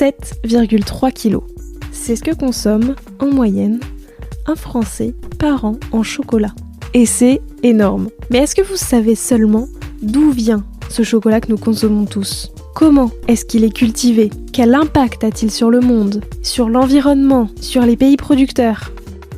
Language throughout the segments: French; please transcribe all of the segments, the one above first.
7,3 kg. C'est ce que consomme, en moyenne, un Français par an en chocolat. Et c'est énorme. Mais est-ce que vous savez seulement d'où vient ce chocolat que nous consommons tous ? Comment est-ce qu'il est cultivé ? Quel impact a-t-il sur le monde, sur l'environnement, sur les pays producteurs ?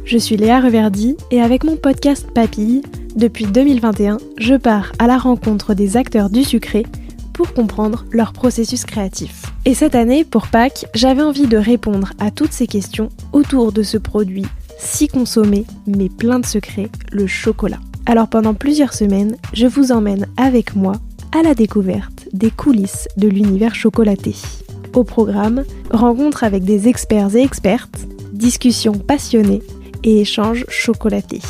Je suis Léa Reverdy et avec mon podcast Papille, depuis 2021, je pars à la rencontre des acteurs du sucré pour comprendre leur processus créatif. Et cette année, pour Pâques, j'avais envie de répondre à toutes ces questions autour de ce produit si consommé mais plein de secrets, le chocolat. Alors pendant plusieurs semaines, je vous emmène avec moi à la découverte des coulisses de l'univers chocolaté. Au programme, rencontres avec des experts et expertes, discussions passionnées et échanges chocolatés.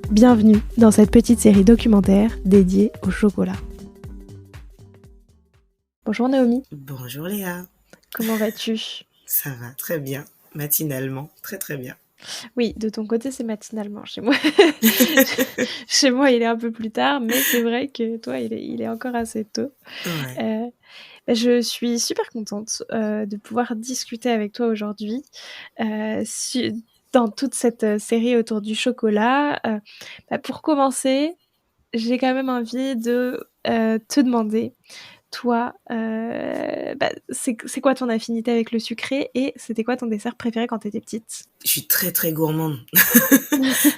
Bienvenue dans cette petite série documentaire dédiée au chocolat. Bonjour Naomi. Bonjour Léa. Comment vas-tu ? Ça va très bien, matinalement, très très bien. Oui, de ton côté c'est matinalement, chez moi. Chez moi il est un peu plus tard, mais c'est vrai que toi il est encore assez tôt. Ouais. Je suis super contente de pouvoir discuter avec toi aujourd'hui dans toute cette série autour du chocolat. Pour commencer, j'ai quand même envie de te demander, toi, c'est quoi ton affinité avec le sucré et c'était quoi ton dessert préféré quand t'étais petite ? Je suis très très gourmande.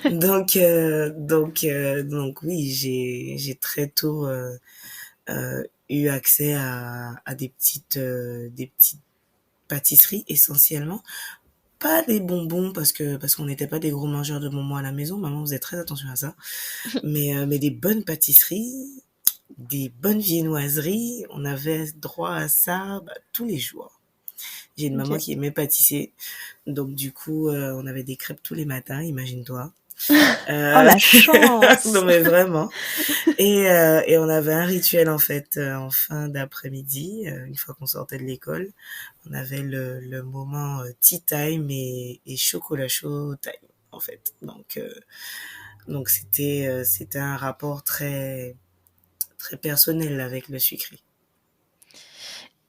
Donc oui, j'ai très tôt eu accès à des petites pâtisseries essentiellement. Pas des bonbons parce qu'on n'était pas des gros mangeurs de bonbons à la maison. Maman faisait très attention à ça. Mais des bonnes pâtisseries, des bonnes viennoiseries, on avait droit à ça tous les jours. J'ai une maman qui aimait pâtisser, donc du coup, on avait des crêpes tous les matins, imagine-toi. Oh la chance. Non mais vraiment. Et on avait un rituel en fait en fin d'après-midi, une fois qu'on sortait de l'école, on avait le moment tea time et chocolat chaud time en fait. Donc c'était un rapport très très personnel avec le sucré.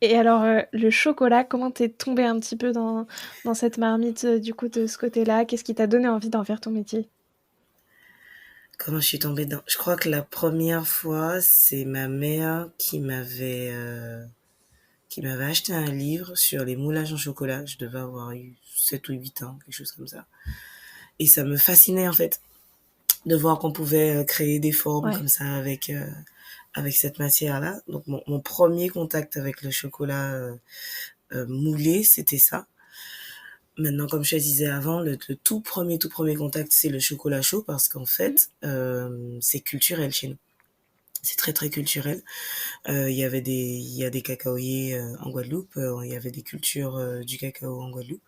Et alors, le chocolat, comment t'es tombée un petit peu dans cette marmite, du coup, de ce côté-là ? Qu'est-ce qui t'a donné envie d'en faire ton métier ? Comment je suis tombée dedans ? Je crois que la première fois, c'est ma mère qui m'avait acheté un livre sur les moulages en chocolat. Je devais avoir eu 7 ou 8 ans, quelque chose comme ça. Et ça me fascinait, en fait, de voir qu'on pouvait créer des formes comme ça avec cette matière-là. Donc, mon premier contact avec le chocolat moulé, c'était ça. Maintenant, comme je te disais avant, le tout premier contact, c'est le chocolat chaud parce qu'en fait, c'est culturel chez nous. C'est très très culturel. Il y a des cacaoyers en Guadeloupe. Il y avait des cultures du cacao en Guadeloupe.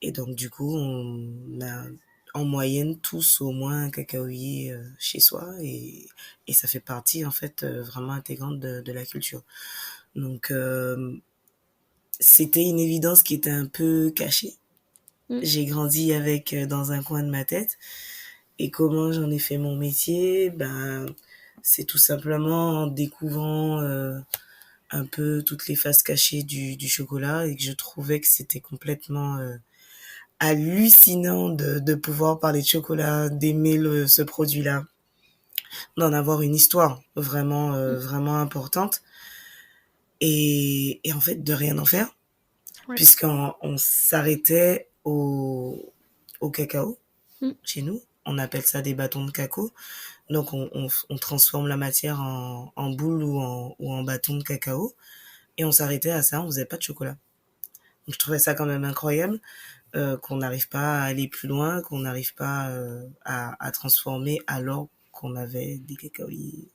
Et donc du coup, on a en moyenne tous au moins un cacaoyer chez soi et ça fait partie en fait vraiment intégrante de la culture. Donc c'était une évidence qui était un peu cachée. J'ai grandi avec dans un coin de ma tête. Et comment j'en ai fait mon métier, c'est tout simplement en découvrant un peu toutes les faces cachées du chocolat et que je trouvais que c'était complètement hallucinant de pouvoir parler de chocolat, d'aimer ce produit-là, d'en avoir une histoire vraiment vraiment importante et en fait de rien en faire, puisqu'on s'arrêtait au cacao chez nous. On appelle ça des bâtons de cacao. Donc, on transforme la matière en boule ou en bâton de cacao. Et on s'arrêtait à ça, on faisait pas de chocolat. Donc, je trouvais ça quand même incroyable qu'on n'arrive pas à aller plus loin, qu'on n'arrive pas à transformer alors qu'on avait des cacaoyers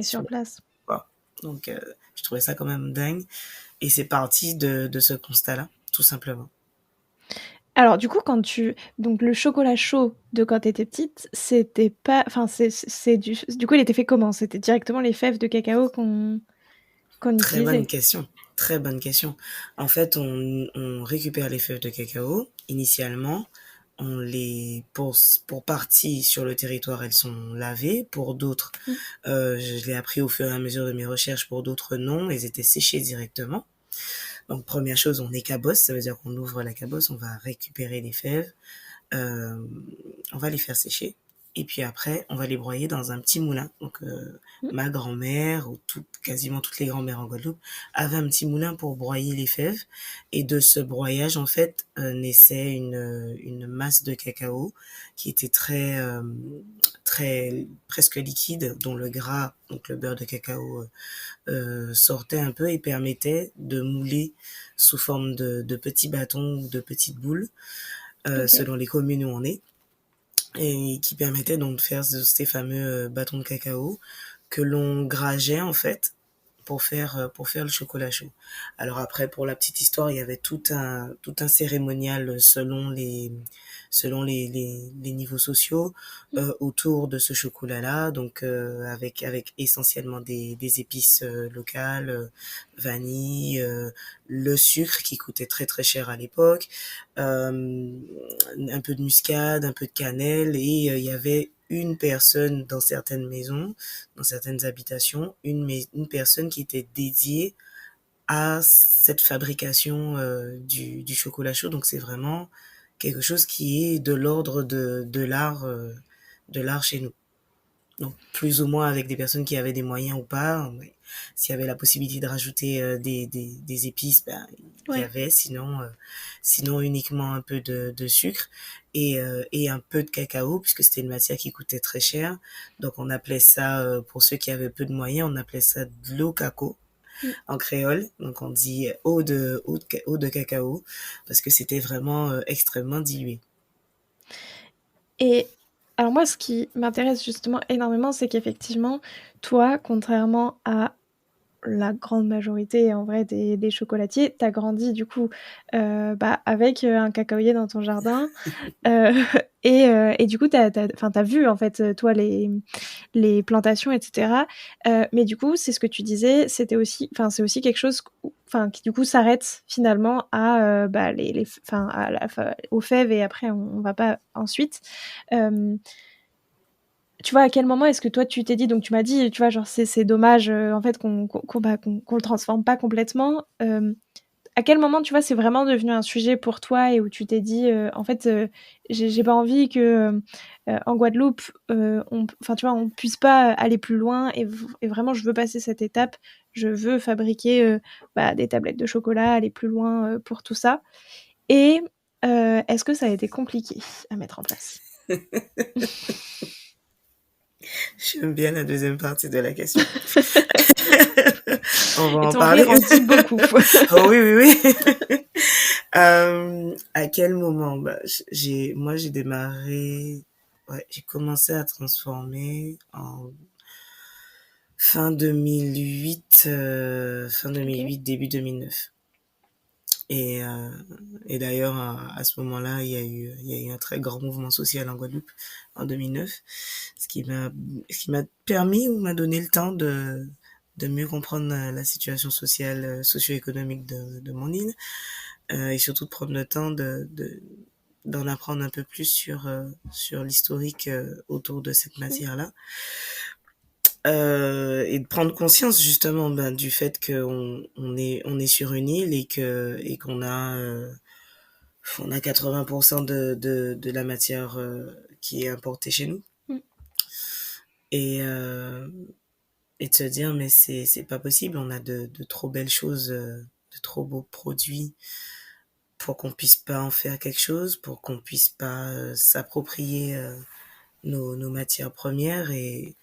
sur place. Voilà. Donc, je trouvais ça quand même dingue. Et c'est parti de ce constat-là, tout simplement. Alors du coup, donc le chocolat chaud de quand t'étais petite, c'était pas, enfin du coup il était fait comment ? C'était directement les fèves de cacao qu'on Très utilisait. bonne question. Très bonne question. En fait, on récupère les fèves de cacao. Initialement, pour partie sur le territoire, elles sont lavées. Pour d'autres, je l'ai appris au fur et à mesure de mes recherches. Pour d'autres, non, elles étaient séchées directement. Donc, première chose, on écabosse, ça veut dire qu'on ouvre la cabosse, on va récupérer les fèves, euh, on va les faire sécher. Et puis après, on va les broyer dans un petit moulin. Donc, Mm. ma grand-mère, ou quasiment toutes les grand-mères en Guadeloupe, avaient un petit moulin pour broyer les fèves. Et de ce broyage, en fait, naissait une masse de cacao qui était très, presque liquide, dont le gras, donc le beurre de cacao, sortait un peu et permettait de mouler sous forme de petits bâtons ou de petites boules, Ok. selon les communes où on est, et qui permettait donc de faire ces fameux bâtons de cacao que l'on grageait en fait pour faire le chocolat chaud. Alors après, pour la petite histoire, il y avait tout un cérémonial selon les niveaux sociaux Mm. autour de ce chocolat-là, donc avec essentiellement des épices locales, vanille, le sucre qui coûtait très très cher à l'époque, un peu de muscade, un peu de cannelle, et il y avait une personne dans certaines maisons, dans certaines habitations, une personne qui était dédiée à cette fabrication du chocolat chaud. Donc c'est vraiment quelque chose qui est de l'ordre de l'art chez nous. Donc plus ou moins avec des personnes qui avaient des moyens ou pas. Mais s'il y avait la possibilité de rajouter des épices, ben, il y Ouais. avait, sinon uniquement un peu de sucre et un peu de cacao, puisque c'était une matière qui coûtait très cher. Donc on appelait ça, pour ceux qui avaient peu de moyens, on appelait ça de l'eau caco Mm. en créole. Donc on dit eau de cacao, parce que c'était vraiment extrêmement dilué. Et alors moi, ce qui m'intéresse justement énormément, c'est qu'effectivement, toi, contrairement à la grande majorité en vrai des chocolatiers, t'as grandi du coup bah, avec un cacaoyer dans ton jardin euh, et du coup enfin, t'as vu en fait toi les plantations etc. Mais du coup c'est ce que tu disais, c'était aussi, enfin c'est aussi quelque chose enfin, qui du coup s'arrête finalement à, bah, enfin, aux fèves et après on va pas ensuite. Euh, Tu vois, à quel moment est-ce que toi tu t'es dit, donc tu m'as dit, tu vois, genre c'est dommage en fait qu'on le transforme pas complètement. À quel moment, tu vois, c'est vraiment devenu un sujet pour toi et où tu t'es dit, en fait, j'ai pas envie que en Guadeloupe, enfin, tu vois, on puisse pas aller plus loin et vraiment, je veux passer cette étape. Je veux fabriquer bah, des tablettes de chocolat, aller plus loin pour tout ça. Et est-ce que ça a été compliqué à mettre en place? J'aime bien la deuxième partie de la question. On va Et en ton rire parler. en dit beaucoup. Oh oui, oui, oui. À quel moment? Bah, moi, j'ai démarré, ouais, j'ai commencé à transformer en fin Ok. 2008, début 2009. Et, euh, et d'ailleurs, à ce moment-là, il y a eu un très grand mouvement social en Guadeloupe en 2009, ce qui m'a permis ou m'a donné le temps de mieux comprendre la situation sociale, socio-économique de mon île, et surtout de prendre le temps d'en apprendre un peu plus sur l'historique autour de cette matière-là. Et de prendre conscience justement ben, du fait qu'on on est sur une île et on a 80% de la matière qui est importée chez nous. Mm. Et, euh, et de se dire, mais c'est pas possible, on a de trop belles choses, de trop beaux produits pour qu'on puisse pas en faire quelque chose, pour qu'on puisse pas s'approprier nos matières premières et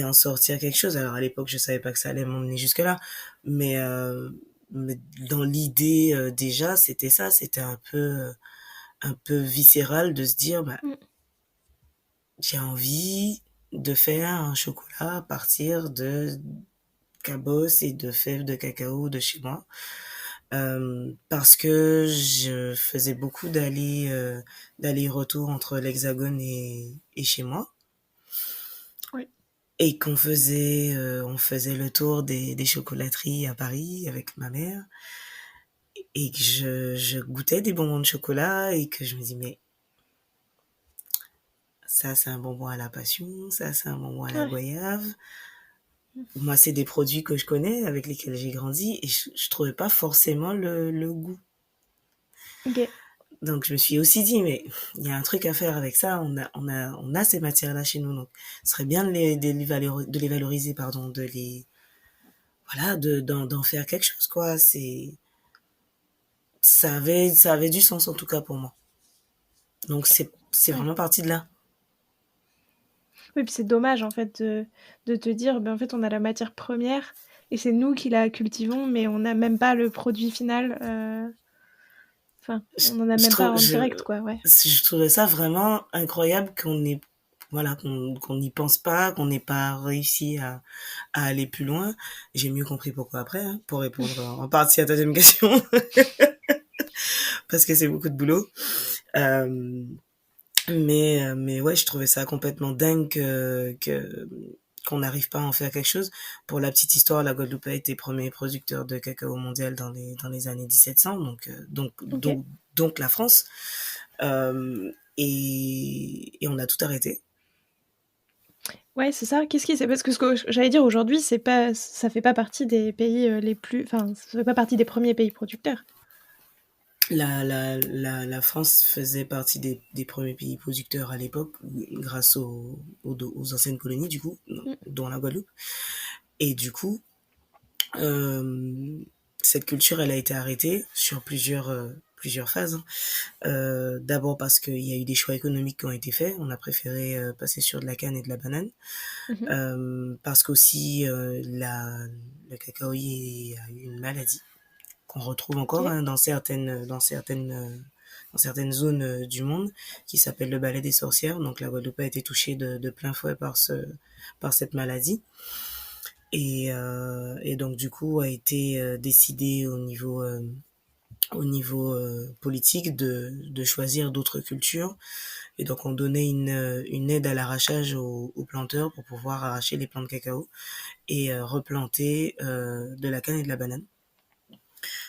en sortir quelque chose. Alors à l'époque, je savais pas que ça allait m'emmener jusque-là, mais, euh, mais dans l'idée déjà, c'était ça, c'était un peu viscéral de se dire, bah, Mm. j'ai envie de faire un chocolat à partir de cabosse et de fèves de cacao de chez moi. Parce que je faisais beaucoup d'aller-retour entre l'Hexagone et chez moi. Ouais. Et on faisait le tour des chocolateries à Paris avec ma mère. Et que je goûtais des bonbons de chocolat et que je me dis, mais ça, c'est un bonbon à la passion, ça, c'est un bonbon à la Ouais. goyave. moi, c'est des produits que je connais, avec lesquels j'ai grandi, et je trouvais pas forcément le goût. Ok. Donc, je me suis aussi dit, mais il y a un truc à faire avec ça. On a ces matières-là chez nous. Donc, ce serait bien de les valoriser, pardon, voilà, d'en faire quelque chose, quoi. Ça avait du sens, en tout cas, pour moi. Donc, c'est Ouais. vraiment parti de là. Oui, puis c'est dommage en fait de te dire, ben, en fait, on a la matière première et c'est nous qui la cultivons, mais on n'a même pas le produit final. Enfin, Je, on n'en a je même pas trouve, en je, direct, quoi, ouais. je trouvais ça vraiment incroyable voilà, qu'on n'y pense pas, qu'on n'ait pas réussi à aller plus loin. J'ai mieux compris pourquoi après, hein, pour répondre en partie à ta deuxième question, parce que c'est beaucoup de boulot. Euh, mais ouais, je trouvais ça complètement dingue qu'on n'arrive pas à en faire quelque chose. Pour la petite histoire, la Guadeloupe a été premier producteur de cacao mondial dans les années 1700, Ok. donc la France. Et on a tout arrêté. Ouais, c'est ça. Qu'est-ce qui c'est parce que ce que j'allais dire aujourd'hui, c'est pas, ça fait pas partie des pays les plus, enfin, ça fait pas partie des premiers pays producteurs. La France faisait partie des premiers pays producteurs à l'époque, grâce aux anciennes colonies, du coup, Mm. dont la Guadeloupe. Et du coup, euh, cette culture, elle a été arrêtée sur plusieurs phases, hein. D'abord parce qu'il y a eu des choix économiques qui ont été faits. On a préféré passer sur de la canne et de la banane. Mhm. Parce qu'aussi, le cacaoyer a eu une maladie qu'on retrouve encore, Ok. hein, dans certaines zones du monde, qui s'appelle le balai des sorcières. Donc la Guadeloupe a été touchée de plein fouet par cette maladie. Et donc du coup a été décidé au niveau politique de choisir d'autres cultures. Et donc on donnait une aide à l'arrachage aux planteurs pour pouvoir arracher les plants de cacao et replanter de la canne et de la banane.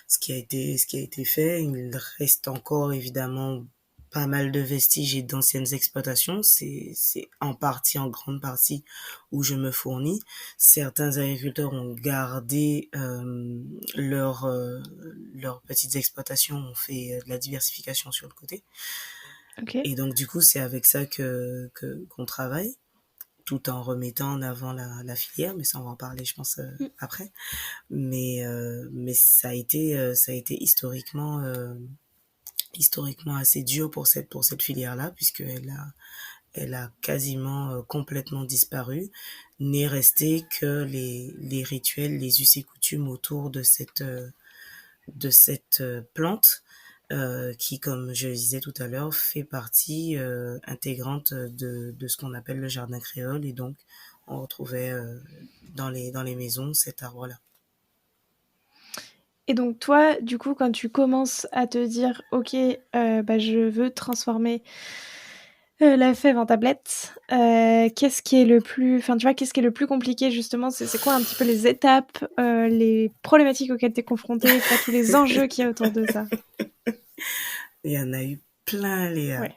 Ce qui a été fait. Il reste encore évidemment pas mal de vestiges et d'anciennes exploitations. C'est en grande partie où je me fournis. Certains agriculteurs ont gardé leurs petites exploitations, ont fait de la diversification sur le côté. Ok. Et donc du coup, c'est avec ça qu'on travaille, tout en remettant en avant la filière, mais ça on va en parler, je pense, Mm. après. Mais ça a été historiquement assez dur pour cette filière-là, puisqu'elle a quasiment complètement disparu. N'est resté que les rituels, les us et coutumes autour de cette plante, qui, comme je le disais tout à l'heure, fait partie intégrante de ce qu'on appelle le jardin créole. Et donc, on retrouvait dans les maisons cet arbre-là. Et donc toi, du coup, quand tu commences à te dire, ok, bah, je veux transformer la fève en tablette, qu'est-ce qui est le plus, enfin, tu vois, qu'est-ce qui est le plus compliqué justement? C'est quoi un petit peu les étapes, les problématiques auxquelles tu es confronté, tu vois, tous les enjeux qu'il y a autour de ça? Il y en a eu plein, Léa. Ouais,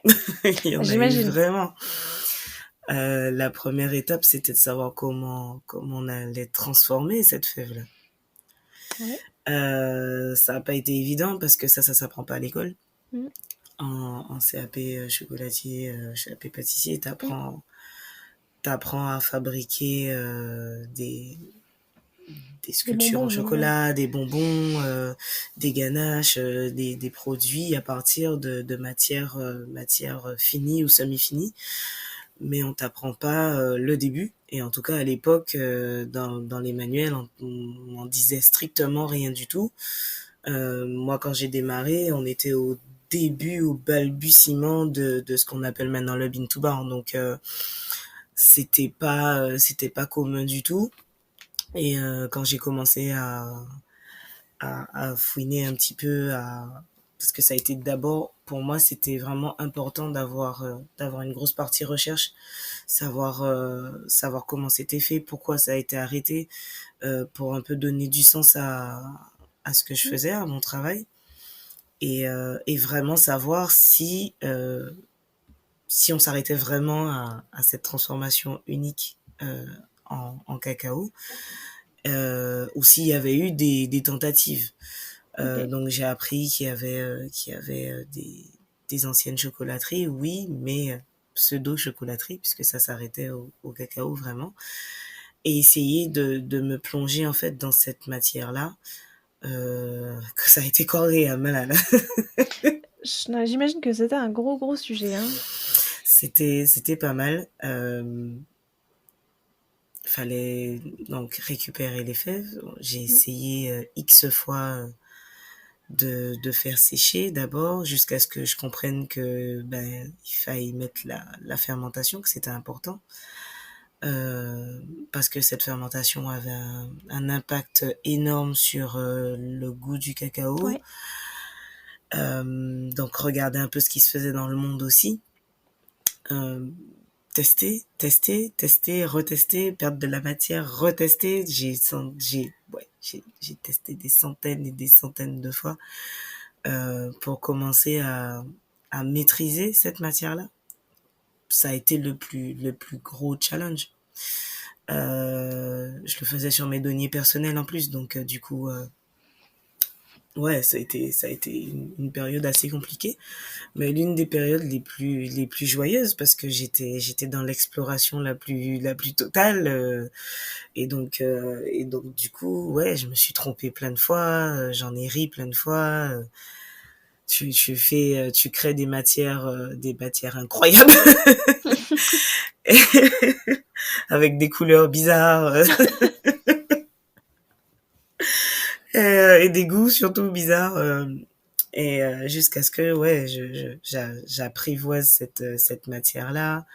Il y en a eu j'imagine. vraiment. La première étape, c'était de savoir comment on allait transformer cette fève-là. Ouais. Ça n'a pas été évident parce que ça s'apprend pas à l'école. Mm. En CAP chocolatier, CAP pâtissier, Mm. t'apprends à fabriquer des Des sculptures en bonbons, mais ouais. chocolat, des bonbons, des ganaches, des produits à partir de matières finies ou semi-finies. Mais on t'apprend pas le début. Et en tout cas, à l'époque, dans les manuels, on en disait strictement rien du tout. Moi, quand j'ai démarré, on était au début, au balbutiement de ce qu'on appelle maintenant le bean to bar. Donc, c'était pas commun du tout. Et quand j'ai commencé à fouiner un petit peu, parce que ça a été d'abord, pour moi, c'était vraiment important d'avoir une grosse partie recherche, savoir comment c'était fait, pourquoi ça a été arrêté, pour un peu donner du sens à ce que je Mm. faisais, à mon travail, et vraiment savoir si on s'arrêtait vraiment à cette transformation unique en cacao, ou s'il y avait eu des tentatives. Ok. Donc j'ai appris qu'il y avait des anciennes chocolateries, oui, mais pseudo-chocolateries, puisque ça s'arrêtait au cacao vraiment. Et essayer de me plonger en fait dans cette matière-là, que ça a été coré à malade. J'imagine que c'était un gros sujet, hein. C'était pas mal. Fallait donc récupérer les fèves. J'ai Mm. essayé X fois de faire sécher d'abord jusqu'à ce que je comprenne que ben il fallait mettre la fermentation, que c'était important. Parce que cette fermentation avait un impact énorme sur le goût du cacao. Ouais. Donc regarder un peu ce qui se faisait dans le monde aussi. Euh, tester, retester, perdre de la matière, retester. J'ai testé des centaines et des centaines de fois pour commencer à maîtriser cette matière-là. Ça a été le plus gros challenge. Je le faisais sur mes deniers personnels en plus, donc du coup, ouais, ça a été une période assez compliquée, mais l'une des périodes les plus joyeuses parce que j'étais dans l'exploration la plus totale, et donc du coup, ouais, je me suis trompée plein de fois, j'en ai ri plein de fois. Tu crées des matières incroyables avec des couleurs bizarres. Et des goûts surtout bizarres, jusqu'à ce que ouais j'apprivoise cette matière là,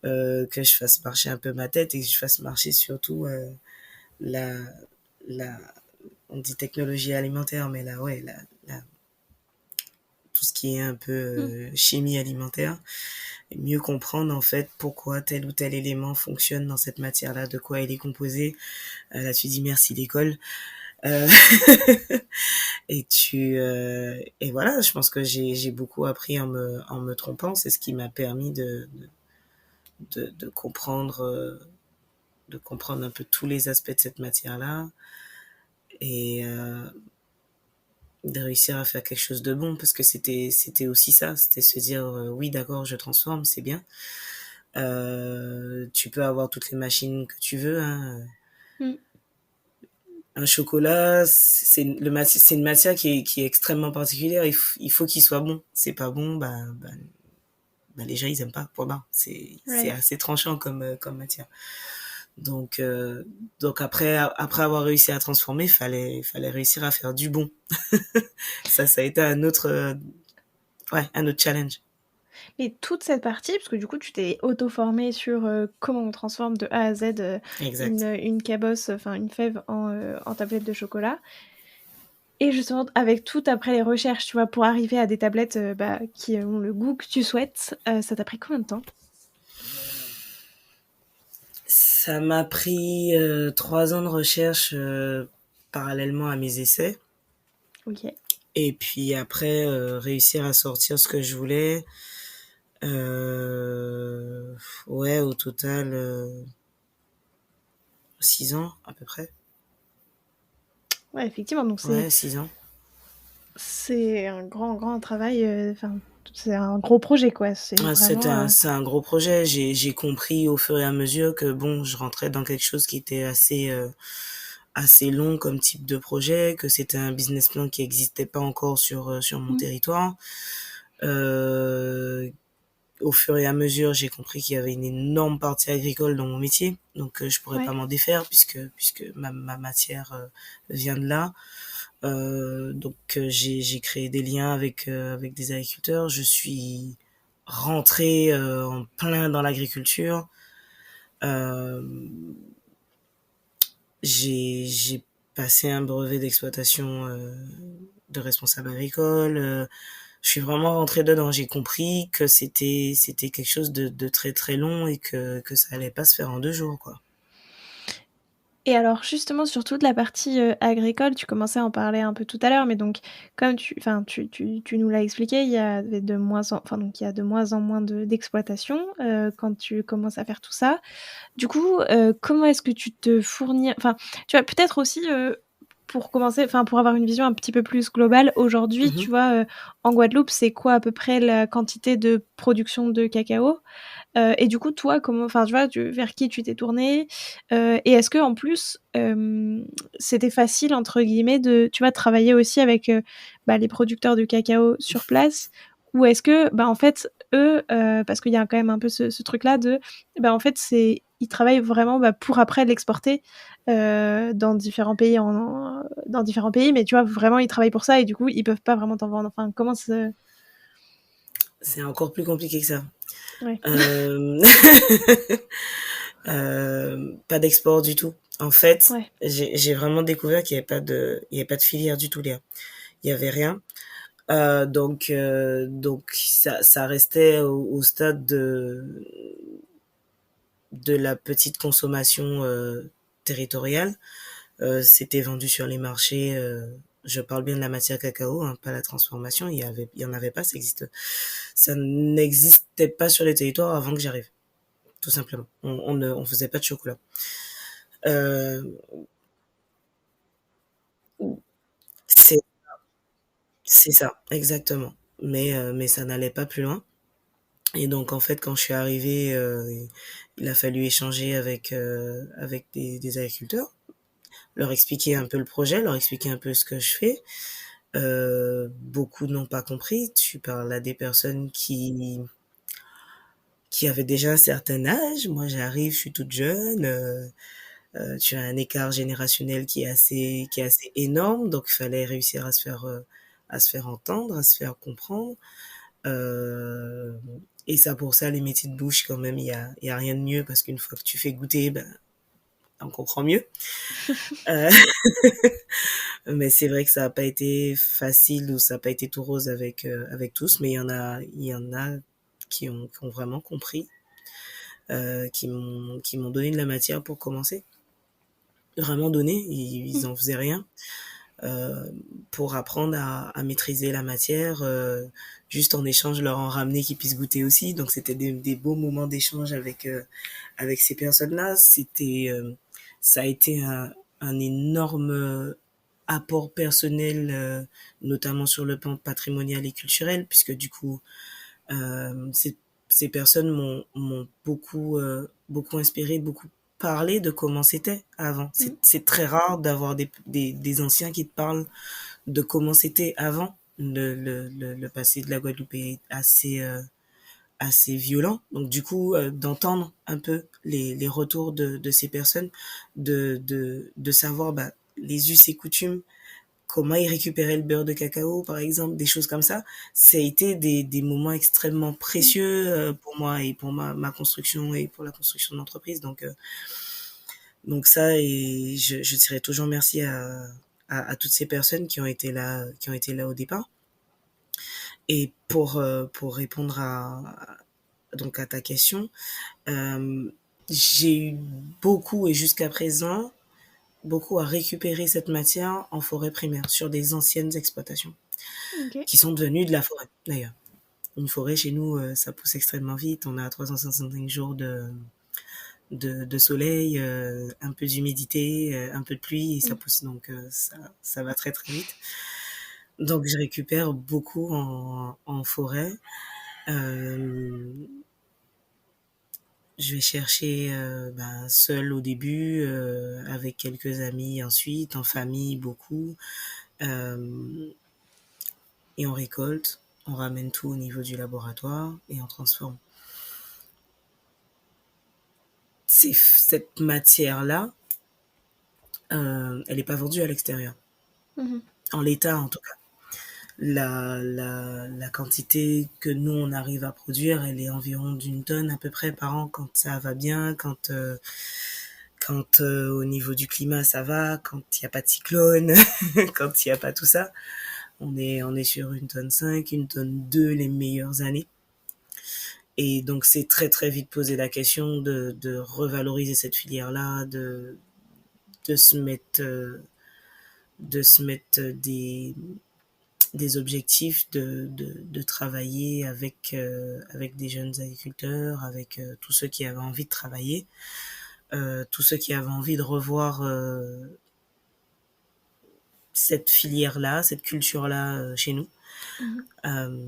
que je fasse marcher un peu ma tête et que je fasse marcher surtout la la on dit technologie alimentaire, mais là ouais la tout ce qui est un peu Mm. chimie alimentaire, et mieux comprendre en fait pourquoi tel ou tel élément fonctionne dans cette matière là, de quoi il est composé. Là tu dis merci l'école. euh, et voilà, je pense que j'ai beaucoup appris en me trompant. C'est ce qui m'a permis de comprendre, de comprendre un peu tous les aspects de cette matière-là, et de réussir à faire quelque chose de bon, parce que c'était aussi ça, c'était se dire oui d'accord, je transforme, c'est bien. Tu peux avoir toutes les machines que tu veux, hein. Mm. Un chocolat, c'est une matière qui est extrêmement particulière. Il faut qu'il soit bon. C'est pas bon, bah, les gens ils aiment pas. Point barre. C'est Ouais. assez tranchant comme comme matière. Donc donc après avoir réussi à transformer, fallait réussir à faire du bon. Ça a été un autre ouais, un autre challenge. Et toute cette partie, parce que du coup, tu t'es auto-formée sur comment on transforme de A à Z Exact. une cabosse, enfin une fève en tablette de chocolat. Et justement, avec tout après les recherches, tu vois, pour arriver à des tablettes bah, qui ont le goût que tu souhaites, ça t'a pris combien de temps? Ça m'a pris 3 ans de recherche parallèlement à mes essais. Ok. Et puis après, réussir à sortir ce que je voulais. Euh, ouais, au total, 6 ans à peu près. Ouais, effectivement, donc Ouais, 6 ans. c'est un grand travail, enfin, c'est un gros projet, quoi. C'est Ah, vraiment... c'est un gros projet. J'ai compris au fur et à mesure que bon, je rentrais dans quelque chose qui était assez long comme type de projet, que c'était un business plan qui existait pas encore sur mon Mm. territoire. Euh, Au fur et à mesure, j'ai compris qu'il y avait une énorme partie agricole dans mon métier, donc je pourrais pas Ouais. m'en défaire puisque ma matière vient de là. Donc j'ai créé des liens avec des agriculteurs. Je suis rentrée en plein dans l'agriculture. Euh, j'ai passé un brevet d'exploitation de responsable agricole. Je suis vraiment rentrée dedans. J'ai compris que c'était quelque chose de très très long et que ça allait pas se faire en 2 jours, quoi. Et alors justement sur toute la partie, agricole, tu commençais à en parler un peu tout à l'heure, mais donc comme tu nous l'as expliqué, il y avait de moins en enfin donc il y a de moins en moins d'exploitation, quand tu commences à faire tout ça. Du coup, comment est-ce que tu te fournis enfin, tu vois, peut-être aussi, pour commencer, enfin, pour avoir une vision un petit peu plus globale, aujourd'hui, Mmh. tu vois, en Guadeloupe, c'est quoi à peu près la quantité de production de cacao? Et du coup, toi, comment, enfin, tu vois, vers qui tu t'es tournée? Et est-ce que en plus, c'était facile entre guillemets de, tu vois, travailler aussi avec bah, les producteurs de cacao sur place? Ou est-ce que, bah, en fait, eux, parce qu'il y a quand même un peu ce truc-là de, bah, en fait, ils travaillent vraiment bah, pour après l'exporter dans différents pays, dans différents pays, mais tu vois, vraiment, ils travaillent pour ça et du coup, ils peuvent pas vraiment t'en vendre. Enfin, comment ça... C'est encore plus compliqué que ça. Ouais. Hem, pas d'export du tout. En fait, Ouais. j'ai vraiment découvert qu'il y avait pas de filière du tout, Léa. Il y avait rien. Donc ça restait au stade de la petite consommation territoriale. C'était vendu sur les marchés. Je parle bien de la matière cacao, hein, pas la transformation. Il y en avait pas. Ça n'existait pas sur les territoires avant que j'arrive, tout simplement. On faisait pas de chocolat. Euh, c'est, c'est ça, exactement. Mais ça n'allait pas plus loin. Et donc en fait, quand je suis arrivée, il a fallu échanger avec des agriculteurs, leur expliquer un peu le projet, leur expliquer un peu ce que je fais. Beaucoup n'ont pas compris. Tu parles à des personnes qui avaient déjà un certain âge. Moi, j'arrive, je suis toute jeune. Tu as un écart générationnel qui est assez énorme, donc il fallait réussir à se faire entendre, à se faire comprendre. Euh, et ça, pour ça, les métiers de bouche, quand même, il y a rien de mieux parce qu'une fois que tu fais goûter, ben, on comprend mieux. Euh, mais c'est vrai que ça n'a pas été facile ou ça n'a pas été tout rose avec tous, mais il y en a qui ont vraiment compris, qui m'ont donné de la matière pour commencer. Vraiment donné, ils en faisaient rien. euh, pour apprendre à maîtriser la matière. Juste en échange, leur en ramener qu'ils puissent goûter aussi. Donc c'était des beaux moments d'échange avec ces personnes-là. Ça a été un énorme apport personnel, notamment sur le plan patrimonial et culturel, puisque du coup, ces personnes m'ont beaucoup inspiré, beaucoup parlé de comment c'était avant. Mm. C'est très rare d'avoir des anciens qui te parlent de comment c'était avant. Le passé de la Guadeloupe est assez violent. Donc du coup, d'entendre un peu les retours de ces personnes, de savoir bah, les us et coutumes, comment ils récupéraient le beurre de cacao, par exemple, des choses comme ça a été des moments extrêmement Mm. précieux pour moi et pour ma construction et pour la construction de l'entreprise. Donc ça, et je dirais toujours merci à toutes ces personnes qui ont été là au départ. Et pour répondre donc à ta question, euh, j'ai eu beaucoup et jusqu'à présent beaucoup à récupérer cette matière en forêt primaire sur des anciennes exploitations Ok. qui sont devenues de la forêt d'ailleurs. Une forêt chez nous, ça pousse extrêmement vite. On a 365 jours de soleil, un peu d'humidité, un peu de pluie et ça Mm. pousse. Donc ça va très très vite. Donc je récupère beaucoup en forêt. Euh, je vais chercher ben, seul au début, avec quelques amis ensuite, en famille beaucoup. Euh, et on récolte, on ramène tout au niveau du laboratoire et on transforme. Cette matière-là, elle n'est pas vendue à l'extérieur. Mhm. En l'état, en tout cas. La quantité que nous, on arrive à produire, elle est environ d'une tonne à peu près par an quand ça va bien, quand au niveau du climat ça va, quand il n'y a pas de cyclone, quand il n'y a pas tout ça. On est sur une tonne 5, une tonne 2 les meilleures années. Et donc c'est très très vite posé la question de revaloriser cette filière-là, de se mettre, des objectifs, de travailler avec des jeunes agriculteurs, avec tous ceux qui avaient envie de travailler, tous ceux qui avaient envie de revoir cette filière-là, cette culture-là chez nous, Mhm. euh,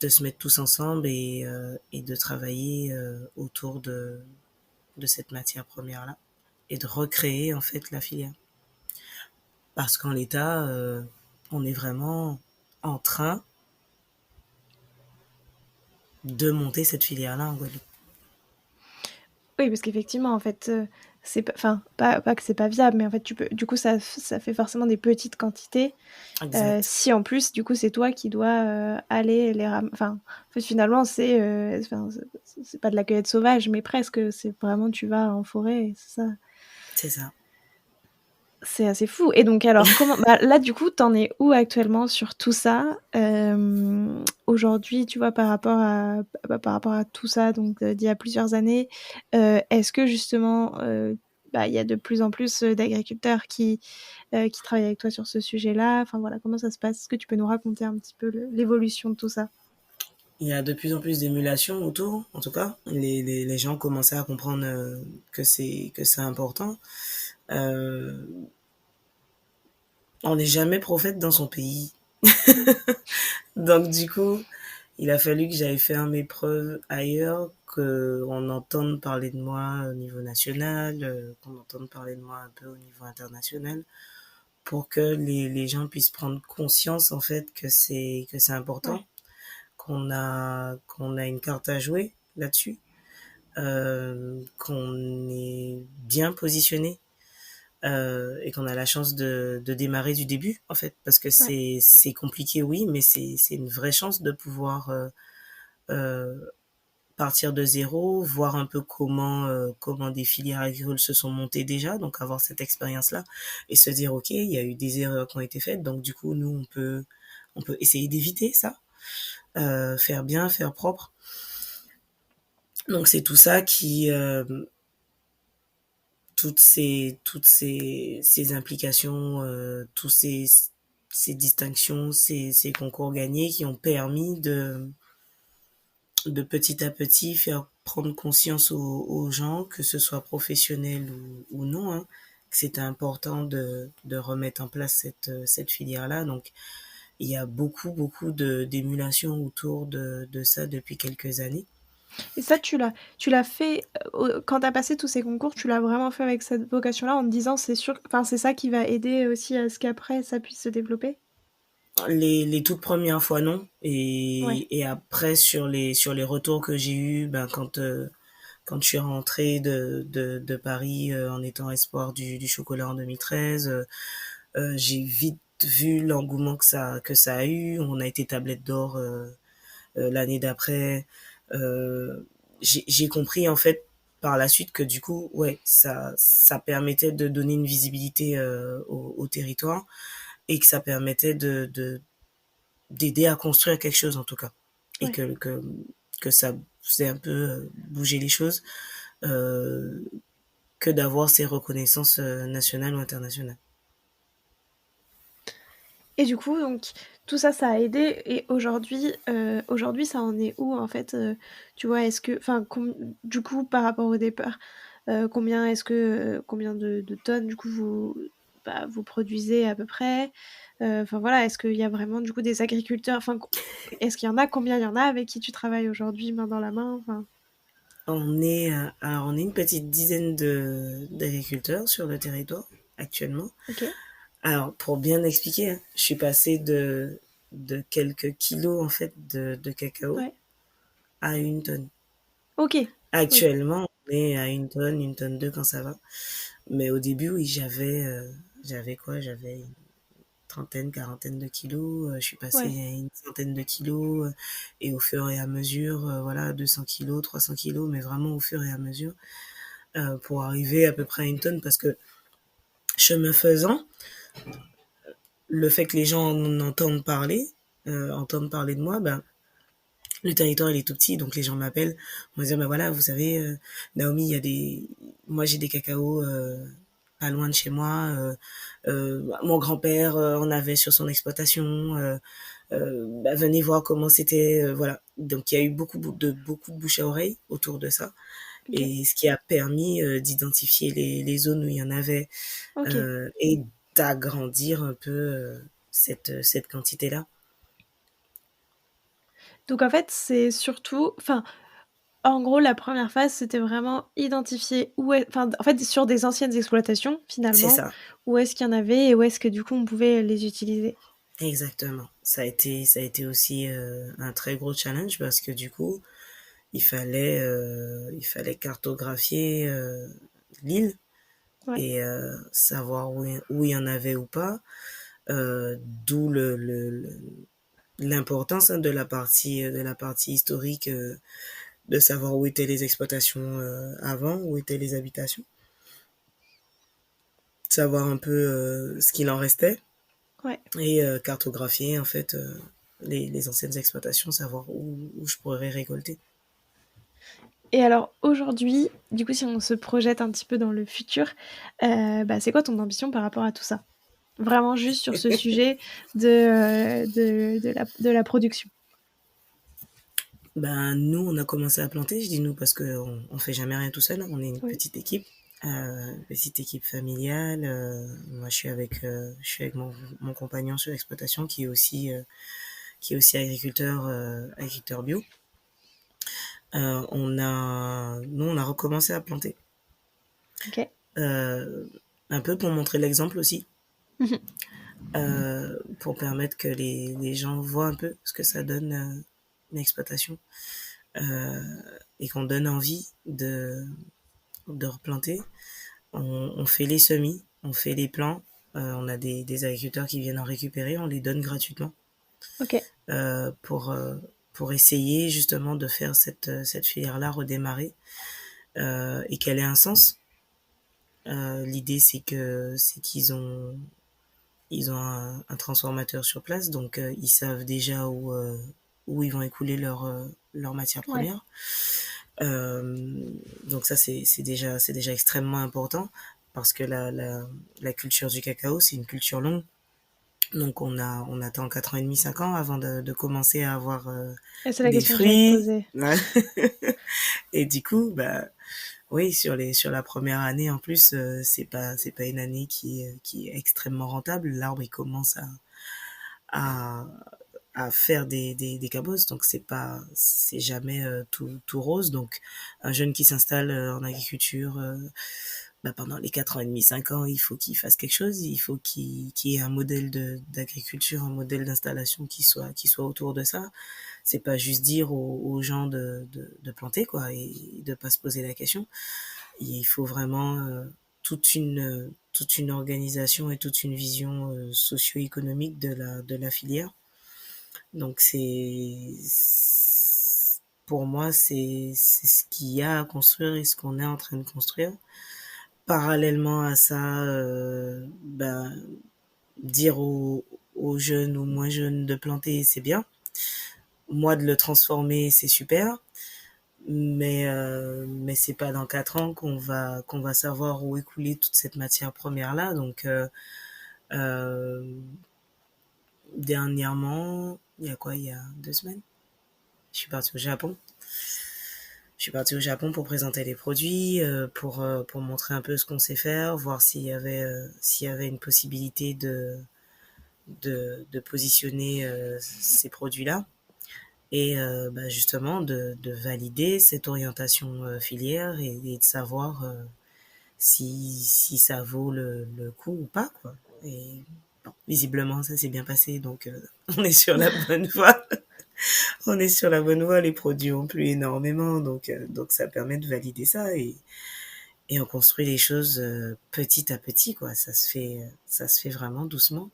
de se mettre tous ensemble et de travailler autour de cette matière première-là et de recréer en fait la filière. Parce qu'en l'état, on est vraiment en train de monter cette filière-là en Guadeloupe. Oui, parce qu'effectivement, en fait, c'est pas, enfin, pas que c'est pas viable, mais en fait, du coup, ça fait forcément des petites quantités. Exact. Si en plus, du coup, c'est toi qui dois aller les enfin, en fait, finalement, enfin, c'est pas de la cueillette sauvage, mais presque. C'est vraiment, tu vas en forêt, et c'est ça. C'est ça. C'est assez fou. Et donc, alors, bah, là, du coup, t'en es où actuellement sur tout ça aujourd'hui, tu vois, par rapport à tout ça, donc d'il y a plusieurs années, est-ce que justement, bah, il y a de plus en plus d'agriculteurs qui travaillent avec toi sur ce sujet-là? Enfin, voilà, comment ça se passe? Est-ce que tu peux nous raconter un petit peu l'évolution de tout ça? Il y a de plus en plus d'émulation autour, en tout cas. Les gens commençaient à comprendre que c'est important. Euh, on n'est jamais prophète dans son pays. Donc du coup, il a fallu que j'aille faire mes preuves ailleurs, qu'on entende parler de moi au niveau national, qu'on entende parler de moi un peu au niveau international, pour que les gens puissent prendre conscience en fait que c'est important, Ouais. qu'on a une carte à jouer là-dessus, qu'on est bien positionné et qu'on a la chance de démarrer du début en fait, parce que Ouais. c'est compliqué oui, mais c'est une vraie chance de pouvoir euh, partir de zéro, voir un peu comment des filières agricoles se sont montées déjà, donc avoir cette expérience là et se dire ok, il y a eu des erreurs qui ont été faites, donc du coup nous on peut essayer d'éviter ça, faire bien, faire propre. Donc c'est tout ça qui ces implications, tous ces distinctions, ces concours gagnés qui ont permis de petit à petit faire prendre conscience aux gens, que ce soit professionnel ou non, hein, que c'était important de remettre en place cette filière-là. Donc, il y a beaucoup d'émulation autour de ça depuis quelques années. Et ça, tu l'as fait quand tu as passé tous ces concours, tu l'as vraiment fait avec cette vocation-là en te disant c'est sûr, enfin c'est ça qui va aider aussi à ce qu'après ça puisse se développer? Les toutes premières fois, non. Ouais. Et après, sur les retours que j'ai eus, ben, quand je suis rentrée de Paris en étant espoir du chocolat en 2013, j'ai vite vu l'engouement que ça a eu. On a été tablette d'or l'année d'après. Euh, j'ai compris en fait par la suite que du coup, ouais, ça permettait de donner une visibilité au territoire et que ça permettait d'aider à construire quelque chose en tout cas. Et Ouais. que ça faisait un peu bouger les choses euh, que d'avoir ces reconnaissances nationales ou internationales. Et du coup, donc tout ça, ça a aidé. Et aujourd'hui, ça en est où en fait tu vois, est-ce que, enfin, du coup, par rapport au départ, combien de tonnes du coup bah, vous produisez à peu près? Enfin voilà, est-ce qu'il y a vraiment du coup des agriculteurs? Enfin, est-ce qu'il y en a? Combien il y en a avec qui tu travailles aujourd'hui, main dans la main? Enfin, On est une petite dizaine d'agriculteurs sur le territoire actuellement. ok. Alors, pour bien expliquer, hein, je suis passée de quelques kilos en fait de cacao Ouais. à une tonne. Ok. Oui. Actuellement, on est à une tonne deux quand ça va. Mais au début, oui, j'avais quoi? J'avais une trentaine, quarantaine de kilos. Je suis passée Ouais. à une centaine de kilos. Et au fur et à mesure, voilà, 200 kilos, 300 kilos, mais vraiment au fur et à mesure, pour arriver à peu près à une tonne. Parce que chemin faisant, le fait que les gens en entendent parler de moi, ben, le territoire il est tout petit, donc les gens m'appellent, on va dire ben voilà, vous savez, Naomi, il y a des, moi j'ai des cacaos pas loin de chez moi. Mon grand-père en avait sur son exploitation. Venez voir comment c'était. Voilà. Donc il y a eu beaucoup de bouche à oreille autour de ça. Ok. Et ce qui a permis d'identifier les zones où il y en avait Ok. et d'agrandir un peu cette quantité-là. Donc en fait, c'est surtout, enfin, en gros, la première phase, c'était vraiment identifier où est, enfin, en fait, sur des anciennes exploitations, C'est finalement, ça, où est-ce qu'il y en avait et où est-ce que du coup on pouvait les utiliser. exactement. Ça a été aussi un très gros challenge parce que du coup, il fallait cartographier l'île Ouais. et savoir où il y en avait ou pas. D'où l'importance hein, de la partie historique, de savoir où étaient les exploitations avant, où étaient les habitations, savoir un peu ce qu'il en restait Ouais. et cartographier en fait les anciennes exploitations, savoir où je pourrais récolter. Et alors aujourd'hui, du coup, si on se projette un petit peu dans le futur, bah, c'est quoi ton ambition par rapport à tout ça? Vraiment juste sur ce sujet de la production. Ben nous, on a commencé à planter. Je dis nous parce que on fait jamais rien tout seul, hein. On est une Oui. petite équipe familiale. Moi, je suis avec mon compagnon sur l'exploitation qui est aussi agriculteur bio. Nous, on a recommencé à planter. Ok. Euh, un peu pour montrer l'exemple aussi, pour permettre que les gens voient un peu ce que ça donne une exploitation euh, et qu'on donne envie de replanter. On fait les semis, on fait les plants, on a des agriculteurs qui viennent en récupérer, on les donne gratuitement Ok. euh, pour, euh, pour essayer justement de faire cette filière-là redémarrer et qu'elle ait un sens. L'idée c'est qu'ils ont ils ont un transformateur sur place, donc ils savent déjà où ils vont écouler leur matière Ouais. première. Euh, donc ça c'est déjà extrêmement important parce que la culture du cacao c'est une culture longue. Donc on attend 4 ans et demi, 5 ans avant de commencer à avoir Et c'est la des question que j'allais te fruits. poser. Ouais. Et du coup, bah oui, sur la première année en plus, c'est pas une année qui est extrêmement rentable. L'arbre il commence à à faire des cabosses, donc c'est jamais tout rose. Donc un jeune qui s'installe en agriculture bah, pendant les 4 ans et demi, 5 ans, il faut qu'il fasse quelque chose, il faut qu'il y ait un modèle d'agriculture, un modèle d'installation qui soit autour de ça. C'est pas juste dire aux gens de planter, quoi, et de pas se poser la question. Il faut vraiment toute une organisation et toute une vision socio-économique de la filière. Donc pour moi, c'est ce qu'il y a à construire et ce qu'on est en train de construire. Parallèlement à ça, ben, dire aux jeunes ou moins jeunes de planter, c'est bien. Moi, de le transformer, c'est super. Mais c'est pas dans 4 ans qu'on va savoir où écouler toute cette matière première là. Donc, euh, dernièrement, il y a quoi? Il y a 2 semaines, je suis partie au Japon. Je suis partie au Japon pour présenter les produits, pour montrer un peu ce qu'on sait faire, voir s'il y avait une possibilité de positionner ces produits-là et bah, justement de valider cette orientation filière et de savoir si ça vaut le coup ou pas, quoi. Et bon, visiblement, ça s'est bien passé, donc on est sur la bonne voie. On est sur la bonne voie, les produits ont plu énormément, donc ça permet de valider ça et on construit les choses petit à petit, quoi. Ça se fait vraiment doucement.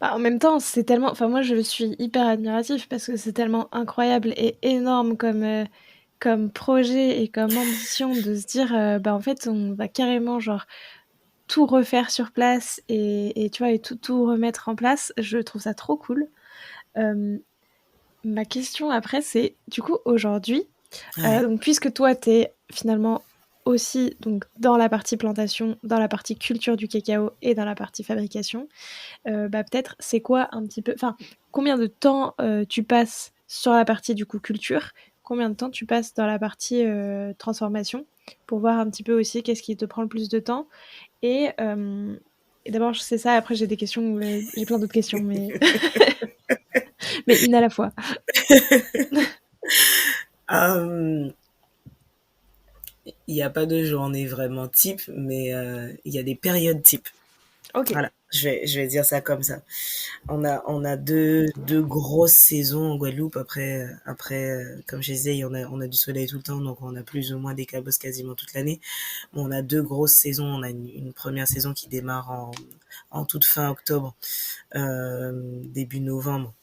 Bah, en même temps, c'est tellement. Enfin, moi, je suis hyper admiratif parce que c'est tellement incroyable et énorme comme projet et comme ambition de se dire, bah, en fait, on va carrément, genre, tout refaire sur place et tu vois, et tout remettre en place. Je trouve ça trop cool. Ma question après, c'est, du coup, aujourd'hui, Ouais, donc, puisque toi, t'es finalement aussi donc dans la partie plantation, dans la partie culture du cacao et dans la partie fabrication, peut-être c'est quoi un petit peu, enfin combien de temps tu passes sur la partie du coup culture, combien de temps tu passes dans la partie transformation pour voir un petit peu aussi qu'est-ce qui te prend le plus de temps et d'abord c'est ça, après j'ai des questions, j'ai plein d'autres questions mais mais une à la fois. Il n'y a pas de journée vraiment type, mais il y a des périodes type. Ok. Voilà, je vais dire ça comme ça. On a deux grosses saisons en Guadeloupe. Après, comme je disais, on a du soleil tout le temps, donc on a plus ou moins des cabosses quasiment toute l'année. Mais on a deux grosses saisons. On a une première saison qui démarre en toute fin octobre, début novembre,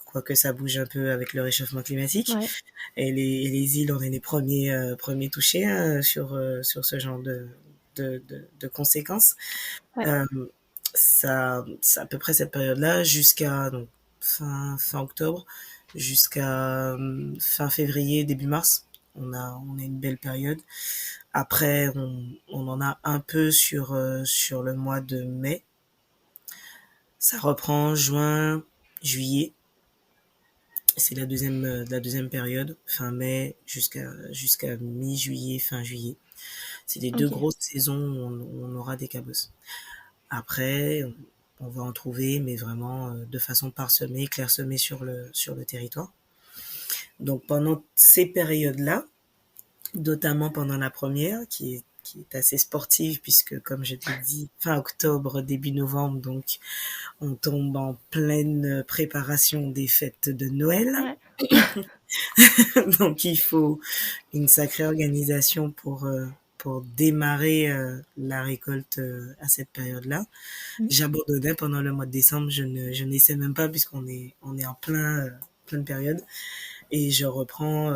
quoique ça bouge un peu avec le réchauffement climatique. Ouais. Et les îles, on est les premiers touchés sur ce genre de conséquences. Ouais. Euh, ça, c'est à peu près cette période-là jusqu'à donc, fin octobre, jusqu'à fin février, début mars. On a une belle période. Après, on en a un peu sur le mois de mai. Ça reprend juin, juillet. C'est la deuxième période, fin mai jusqu'à mi-juillet, fin juillet. C'est les deux Ok. grosses saisons où on aura des cabosses. Après, on va en trouver, mais vraiment de façon parsemée, clairsemée sur le territoire. Donc pendant ces périodes-là, notamment pendant la première, qui est assez sportive, puisque comme je t'ai dit, fin octobre, début novembre, donc on tombe en pleine préparation des fêtes de Noël. Ouais. Donc il faut une sacrée organisation pour démarrer la récolte à cette période-là. Mm. J'abandonnais pendant le mois de décembre, je n'essaie même pas puisqu'on est en pleine période. Et je reprends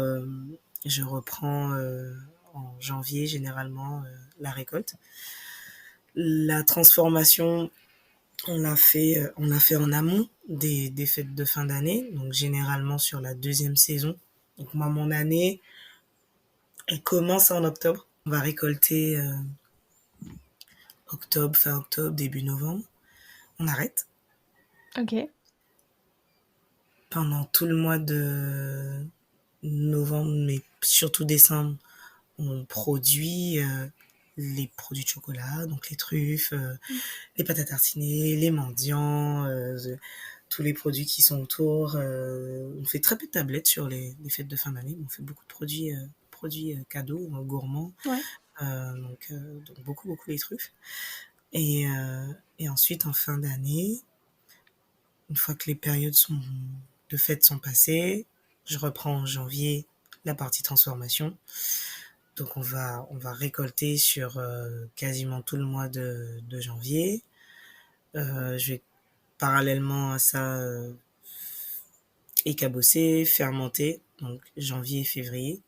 en janvier généralement la récolte. La transformation, on l'a fait en amont des fêtes de fin d'année, donc généralement sur la deuxième saison. Donc moi, mon année, elle commence en octobre. On va récolter octobre, fin octobre, début novembre. On arrête. Ok. Pendant tout le mois de novembre, mais surtout décembre, on produit les produits de chocolat, donc les truffes, Mm. les pâtes à tartiner, les mendiants, tous les produits qui sont autour. On fait très peu de tablettes sur les fêtes de fin d'année, mais on fait beaucoup de produits cadeaux, gourmands, Ouais. donc beaucoup, beaucoup les truffes. Et ensuite, en fin d'année, une fois que les périodes de fêtes sont passées, je reprends en janvier la partie transformation. Donc on va récolter sur quasiment tout le mois de janvier. Je vais parallèlement à ça écabosser, fermenter, donc janvier et février.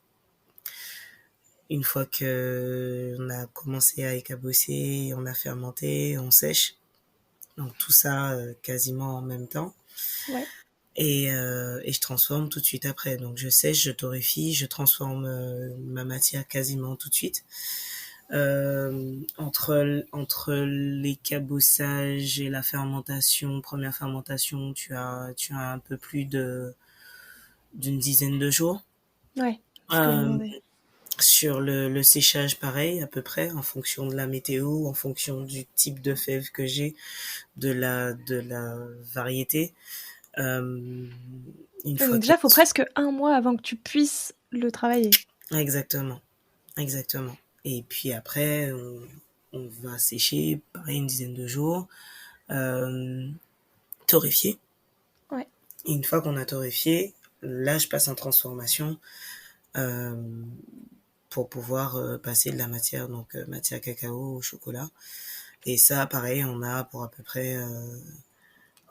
Une fois que on a commencé à écabosser, on a fermenté, on sèche. Donc tout ça quasiment en même temps. Ouais. Et je transforme tout de suite après. Donc je sèche, je torréfie, je transforme ma matière quasiment tout de suite. Entre les cabossages et la fermentation, première fermentation, tu as un peu plus d'une dizaine de jours. Ouais. Ce que je me Euh, demandais. sur le séchage, pareil, à peu près, en fonction de la météo, en fonction du type de fève que j'ai, de la variété. Euh, une Ouais, fois donc qu'elle déjà, il faut presque un mois avant que tu puisses le travailler. Exactement, exactement. Et puis après, on va sécher, pareil, une dizaine de jours, euh, torréfier. Ouais. Et une fois qu'on a torréfié, là, je passe en transformation euh, pour pouvoir passer de la matière, donc matière cacao au chocolat. Et ça, pareil, on a pour à peu près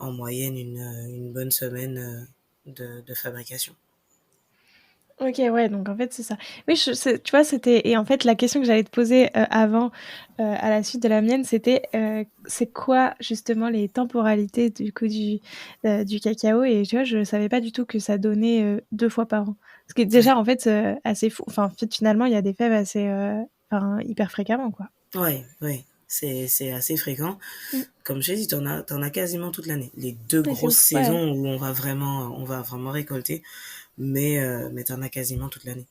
en moyenne une bonne semaine de fabrication. Ok, ouais, donc en fait, c'est ça. Oui, tu vois, c'était. Et en fait, la question que j'allais te poser avant, à la suite de la mienne, c'était c'est quoi justement les temporalités du coup du cacao? Et tu vois, je savais pas du tout que ça donnait 2 fois par an. Parce que Ouais. déjà, en fait, assez fou. Enfin, finalement, il y a des fèves assez hyper fréquemment, quoi. Ouais, c'est assez fréquent. Mm. Comme je t'ai dit, t'en as quasiment toute l'année. Les deux Et c'est grosses ouf, ouais. saisons où on va vraiment récolter, mais t'en as quasiment toute l'année.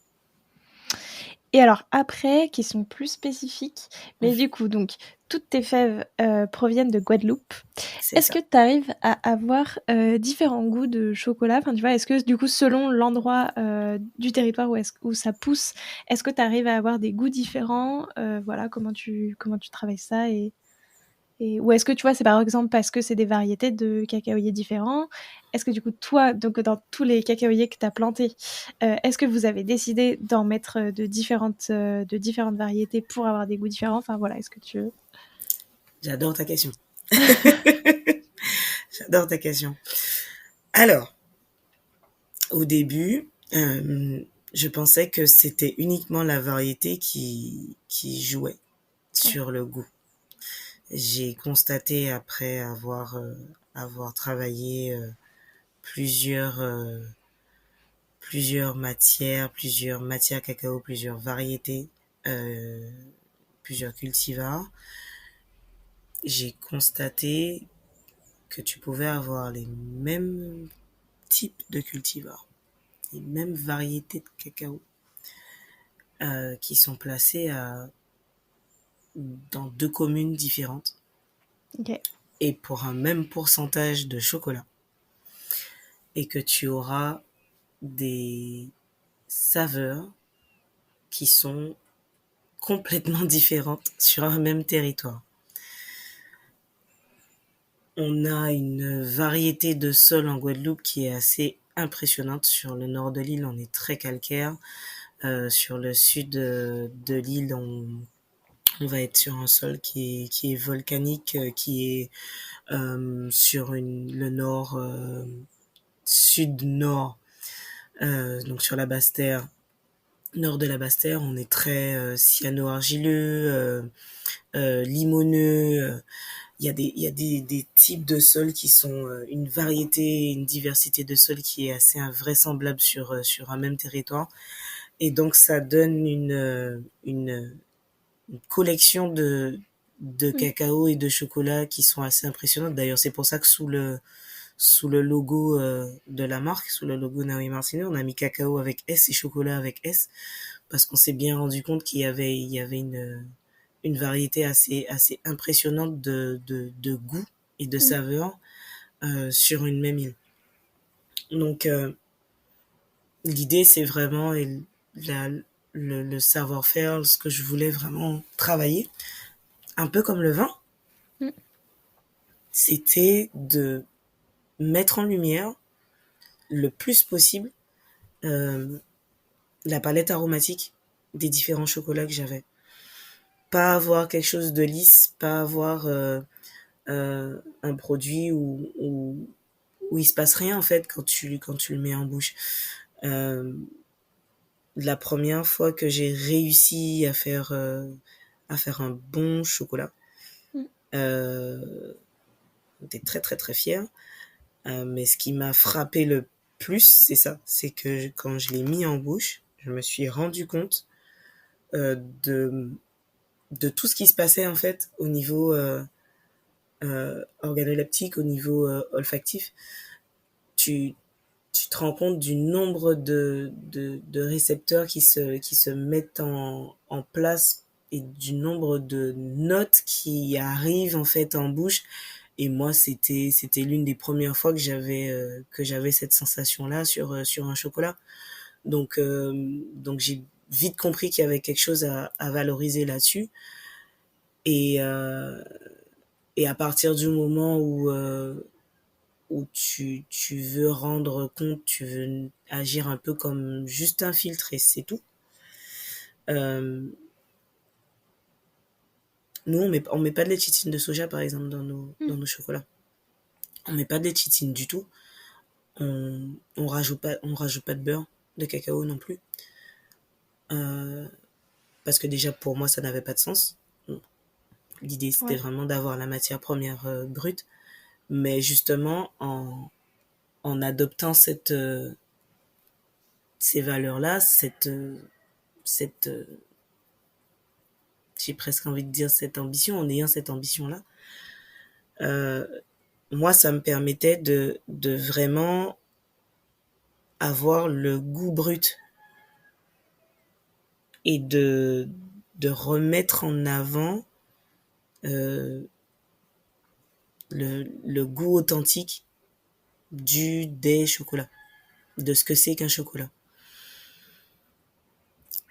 Et alors après, qui sont plus spécifiques, mais Mmh. du coup, donc, toutes tes fèves proviennent de Guadeloupe. C'est Est-ce que ça. tu arrives à avoir différents goûts de chocolat? Enfin, tu vois, est-ce que du coup, selon l'endroit du territoire où ça pousse, est-ce que tu arrives à avoir des goûts différents? Voilà, comment tu travailles ça ou est-ce que tu vois, c'est par exemple parce que c'est des variétés de cacaoyers différents? Est-ce que du coup, toi, donc dans tous les cacaoyers que tu as plantés, est-ce que vous avez décidé d'en mettre de différentes variétés pour avoir des goûts différents? Enfin voilà, est-ce que tu veux? J'adore ta question. J'adore ta question. Alors, au début, je pensais que c'était uniquement la variété qui jouait Ouais. sur le goût. J'ai constaté après avoir travaillé plusieurs, euh, plusieurs matières cacao, plusieurs variétés, euh, plusieurs cultivars, j'ai constaté que tu pouvais avoir les mêmes types de cultivars, les mêmes variétés de cacao qui sont placées dans deux communes différentes Ok. et pour un même pourcentage de chocolat. Et que tu auras des saveurs qui sont complètement différentes sur un même territoire. On a une variété de sol en Guadeloupe qui est assez impressionnante. Sur le nord de l'île, on est très calcaire. Sur le sud de l'île, on va être sur un sol qui est volcanique, qui est sur le nord, sud-nord, donc sur la Basse-Terre. Nord de la Basse-Terre, on est très cyano-argileux, limoneux. Il y a des types de sols qui sont une variété, une diversité de sols qui est assez invraisemblable sur un même territoire. Et donc, ça donne une collection de Mm. cacao et de chocolat qui sont assez impressionnantes. D'ailleurs, c'est pour ça que sous le logo de la marque, sous le logo Naomi Martineau, on a mis cacao avec S et chocolat avec S, parce qu'on s'est bien rendu compte il y avait une variété assez impressionnante de goût et de Mm. saveurs sur une même île. Donc, l'idée, c'est vraiment la, le savoir-faire, ce que je voulais vraiment travailler, un peu comme le vin, Mm. c'était de mettre en lumière le plus possible euh, la palette aromatique des différents chocolats que j'avais. Pas avoir quelque chose de lisse, pas avoir un produit où il se passe rien en fait quand tu le mets en bouche. Euh, la première fois que j'ai réussi à faire un bon chocolat, Mm. euh, j'étais très très très fière. Mais ce qui m'a frappé le plus, c'est ça, c'est que quand je l'ai mis en bouche, je me suis rendu compte euh, de de tout ce qui se passait en fait au niveau organoleptique, au niveau olfactif. Tu tu te rends compte du nombre de récepteurs qui se mettent en place et du nombre de notes qui arrivent en fait en bouche. Et moi, c'était l'une des premières fois que j'avais cette sensation-là sur un chocolat. Donc j'ai vite compris qu'il y avait quelque chose à valoriser là-dessus. Et, euh, et à partir du moment où tu veux rendre compte, tu veux agir un peu comme juste un filtre et c'est tout. Euh, Nous, on met pas de léchitine de soja, par exemple, Mm. dans nos chocolats. On met pas de léchitine du tout. On rajoute pas de beurre, de cacao non plus. Euh, Parce que déjà, pour moi, ça n'avait pas de sens. L'idée, c'était Ouais. vraiment d'avoir la matière première brute. Mais justement, en adoptant ces valeurs-là, cette j'ai presque envie de dire cette ambition, en ayant cette ambition-là, moi, ça me permettait de vraiment avoir le goût brut et de remettre en avant euh, le goût authentique des chocolats, de ce que c'est qu'un chocolat.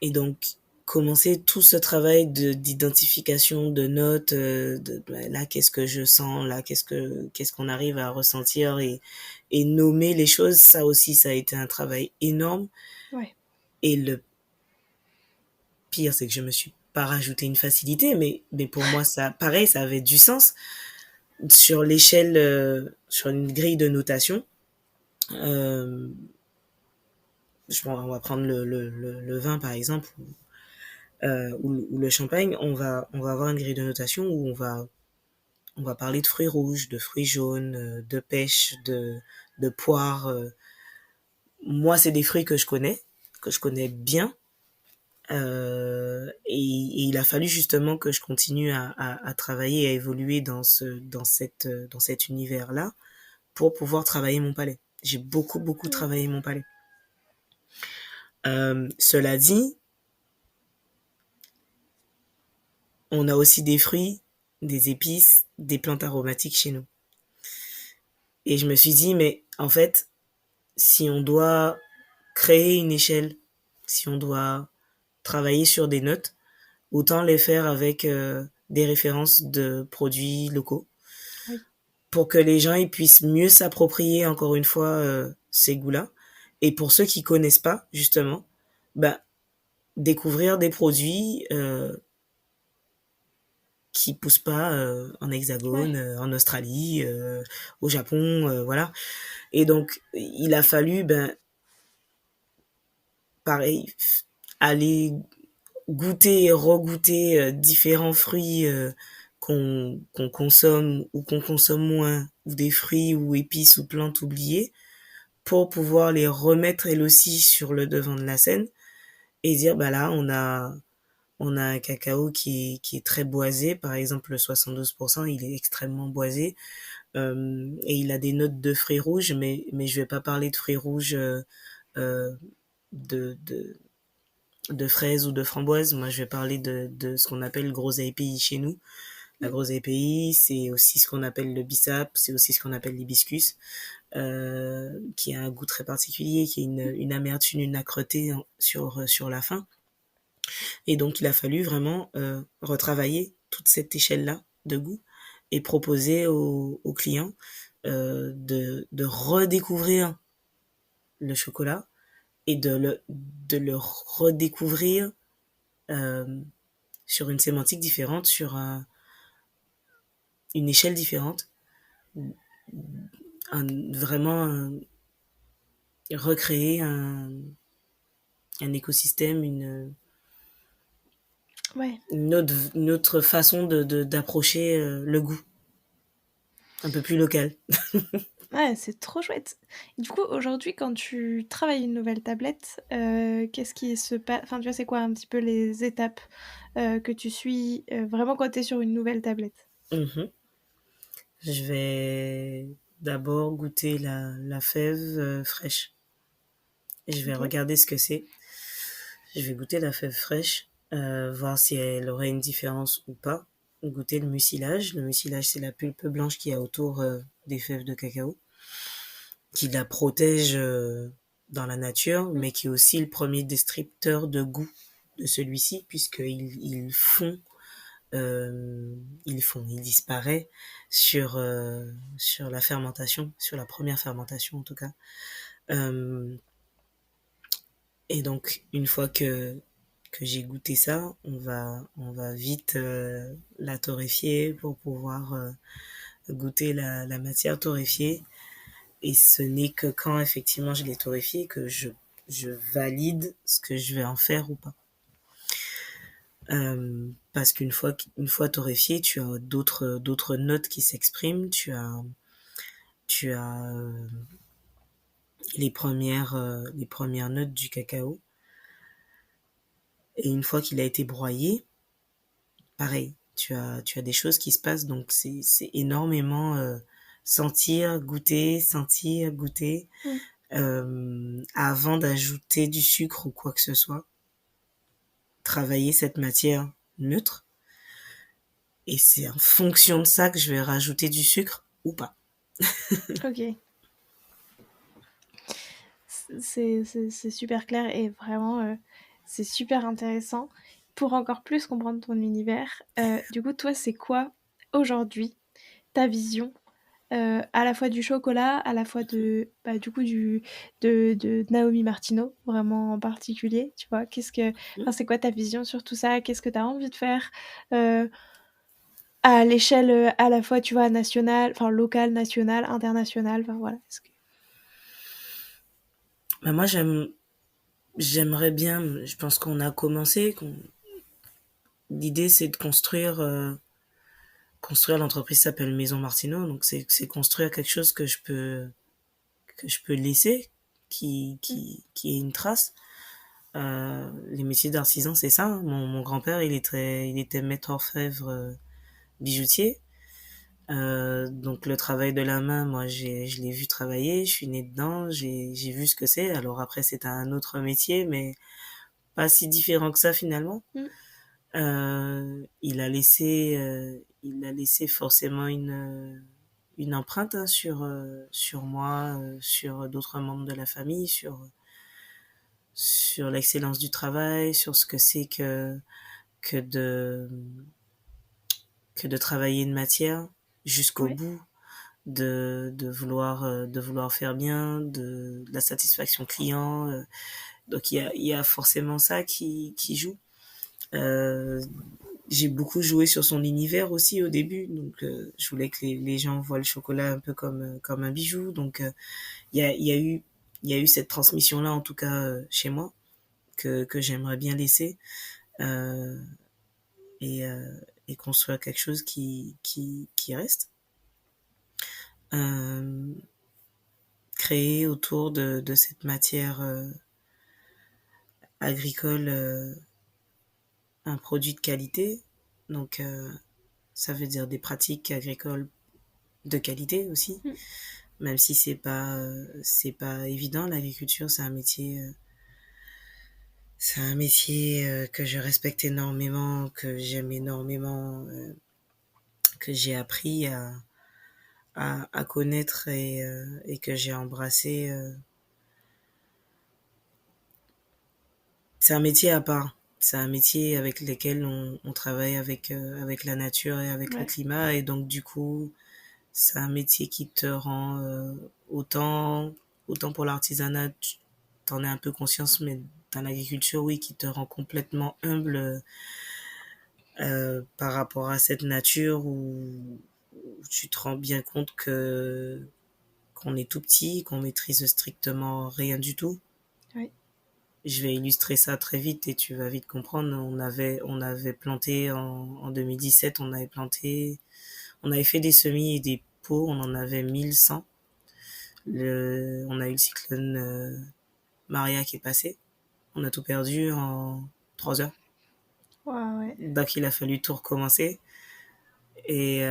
Et donc, commencer tout ce travail d'identification, de notes, là, qu'est-ce que je sens, là, qu'est-ce qu'on arrive à ressentir et nommer les choses, ça aussi, ça a été un travail énorme. Ouais. Et le pire, c'est que je me suis pas rajouté une facilité, mais pour moi, ça, pareil, ça avait du sens. Sur l'échelle, sur une grille de notation, on va prendre le vin, par exemple, ou le champagne, on va avoir une grille de notation où on va parler de fruits rouges, de fruits jaunes, de pêche, de poires. Moi, c'est des fruits que je connais bien. Et il a fallu justement que je continue à travailler et à évoluer dans cet univers-là pour pouvoir travailler mon palais. J'ai beaucoup travaillé mon palais. Cela dit, on a aussi des fruits, des épices, des plantes aromatiques chez nous. Et je me suis dit, mais en fait, si on doit créer une échelle, si on doit travailler sur des notes, autant les faire avec des références de produits locaux. Oui. Pour que les gens ils puissent mieux s'approprier encore une fois ces goûts-là. Et pour ceux qui connaissent pas, justement, ben, découvrir des produits qui poussent pas en hexagone, en Australie, au Japon, voilà. Et donc, il a fallu, ben, pareil, aller goûter et regoûter différents fruits qu'on consomme ou qu'on consomme moins, ou des fruits ou épices ou plantes oubliées, pour pouvoir les remettre elles aussi sur le devant de la scène et dire, bah là, on a un cacao qui est très boisé, par exemple le 72%, il est extrêmement boisé, et il a des notes de fruits rouges, mais je vais pas parler de fruits rouges euh, de, de, de fraises ou de framboises. Moi, je vais parler de ce qu'on appelle le gros API chez nous. La grosse API, c'est aussi ce qu'on appelle le bissap, c'est aussi ce qu'on appelle l'hibiscus, qui a un goût très particulier, qui a une amertume, une âcreté sur la fin. Et donc, il a fallu vraiment retravailler toute cette échelle-là de goût et proposer aux clients de redécouvrir le chocolat et de le redécouvrir euh, sur une sémantique différente, sur une échelle différente, vraiment recréer un écosystème, Ouais. une autre façon d'approcher le goût, un peu plus local. Ouais, c'est trop chouette. Et du coup, aujourd'hui, quand tu travailles une nouvelle tablette, qu'est-ce qui se passe? Enfin, tu vois, c'est quoi un petit peu les étapes que tu suis vraiment quand tu es sur une nouvelle tablette? Mhm. Je vais d'abord goûter la fève fraîche. Et je vais Ok. regarder ce que c'est. Je vais goûter la fève fraîche, voir si elle aurait une différence ou pas. Goûter le mucilage. Le mucilage, c'est la pulpe blanche qu'il y a autour des fèves de cacao, qui la protège dans la nature, mais qui est aussi le premier descripteur de goût de celui-ci, puisqu'il fond, il disparaît sur la fermentation, sur la première fermentation en tout cas. Euh, et donc, une fois que j'ai goûté ça, on va vite la torréfier pour pouvoir goûter la matière torréfiée. Et ce n'est que quand effectivement je l'ai torréfiée que je valide ce que je vais en faire ou pas. Parce une fois torréfié, tu as d'autres notes qui s'expriment. Tu as les premières notes du cacao. Et une fois qu'il a été broyé, pareil, tu as des choses qui se passent, donc c'est énormément sentir, goûter, Mm. avant d'ajouter du sucre ou quoi que ce soit. Travailler cette matière neutre, et c'est en fonction de ça que je vais rajouter du sucre ou pas. Ok. C'est super clair et vraiment, c'est super intéressant. Pour encore plus comprendre ton univers, du coup, toi, c'est quoi aujourd'hui ta vision à la fois du chocolat, à la fois de, bah, du coup, de Naomi Martineau, vraiment en particulier, tu vois, enfin, c'est quoi ta vision sur tout ça? Qu'est-ce que tu as envie de faire euh, à l'échelle à la fois, tu vois, nationale, enfin, locale, nationale, internationale, enfin, voilà. Bah, moi, j'aimerais bien, je pense qu'on a commencé, l'idée c'est de construire l'entreprise s'appelle Maison Martineau, donc c'est construire quelque chose que je peux laisser, qui ait une trace. Les métiers d'artisan, c'est ça, hein. Mon grand-père, il était maître orfèvre, bijoutier. Donc le travail de la main, moi je l'ai vu travailler, je suis née dedans, j'ai vu ce que c'est. Alors après c'est un autre métier, mais pas si différent que ça finalement. Mm. Il a laissé forcément une empreinte, hein, sur moi, sur d'autres membres de la famille, sur l'excellence du travail, sur ce que c'est que de que de travailler une matière jusqu'au Ouais, bout, de vouloir faire bien, de la satisfaction client. Donc il y a forcément ça qui joue. Euh, j'ai beaucoup joué sur son univers aussi au début, donc je voulais que les gens voient le chocolat un peu comme un bijou. Donc il y a eu cette transmission là, en tout cas, chez moi, que j'aimerais bien laisser, euh, et, et construire quelque chose qui reste, euh, créer autour de cette matière, agricole, un produit de qualité. Donc ça veut dire des pratiques agricoles de qualité aussi, mm, même si c'est pas évident. L'agriculture, c'est un métier que je respecte énormément, que j'aime énormément, que j'ai appris à connaître, et que j'ai embrassé. C'est un métier à part. C'est un métier avec lequel on travaille avec la nature et avec le ouais, climat, et donc du coup c'est un métier qui te rend, autant pour l'artisanat, t'en as un peu conscience, mais dans l'agriculture, oui, qui te rend complètement humble, par rapport à cette nature où tu te rends bien compte qu'on est tout petit, qu'on maîtrise strictement rien du tout. ouais. Je vais illustrer ça très vite et tu vas vite comprendre. On avait planté en 2017, on avait fait des semis et des pots, on en avait 1100. On a eu le cyclone, Maria, qui est passé. On a tout perdu en 3 heures. Ouais, ouais. Donc il a fallu tout recommencer. Et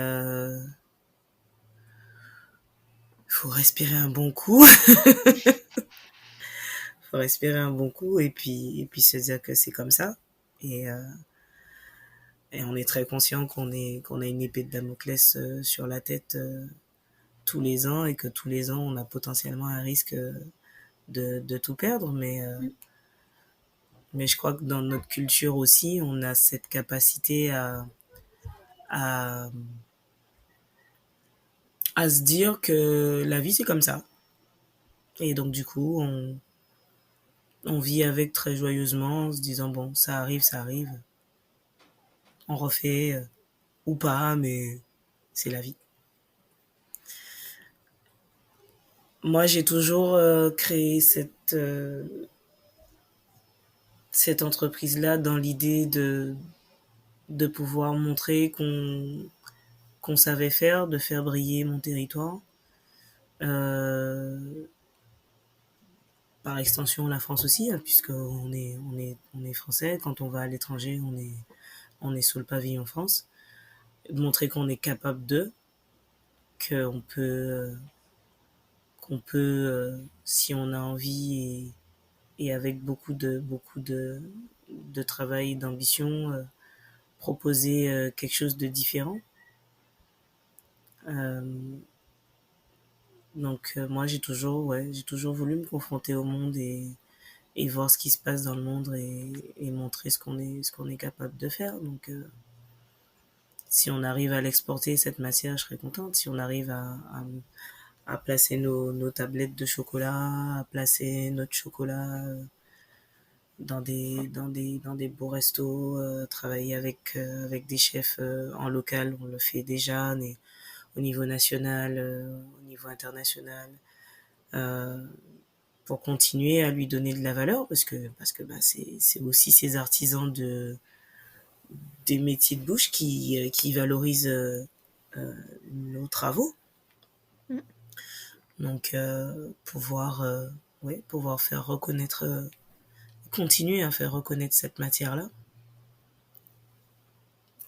faut respirer un bon coup. Faut respirer un bon coup, et puis se dire que c'est comme ça. Et on est très conscient qu'on a une épée de Damoclès, sur la tête, tous les ans, et que tous les ans on a potentiellement un risque, de tout perdre. Mm. Mais je crois que dans notre culture aussi, on a cette capacité à, à se dire que la vie c'est comme ça. Et donc du coup, on vit avec très joyeusement, en se disant bon, ça arrive, on refait, ou pas, mais c'est la vie. Moi, j'ai toujours, créé cette entreprise-là dans l'idée de pouvoir montrer qu'on savait faire, de faire briller mon territoire. Euh, Par extension, la France aussi, hein, puisque on est français. Quand on va à l'étranger, on est sous le pavillon France, montrer qu'on est capable de, qu'on peut, qu'on peut, si on a envie et avec beaucoup de travail et d'ambition, proposer quelque chose de différent. Euh, moi j'ai toujours voulu me confronter au monde et voir ce qui se passe dans le monde et montrer ce qu'on est capable de faire. Donc si on arrive à l'exporter cette matière, je serais contente. Si on arrive à placer nos tablettes de chocolat, à placer notre chocolat dans des beaux restos, travailler avec des chefs en local, on le fait déjà, mais au niveau national, au niveau international, euh, pour continuer à lui donner de la valeur, parce que bah, c'est aussi ces artisans des métiers de bouche qui valorisent nos travaux. Mm. Donc pouvoir faire reconnaître, continuer à faire reconnaître cette matière-là.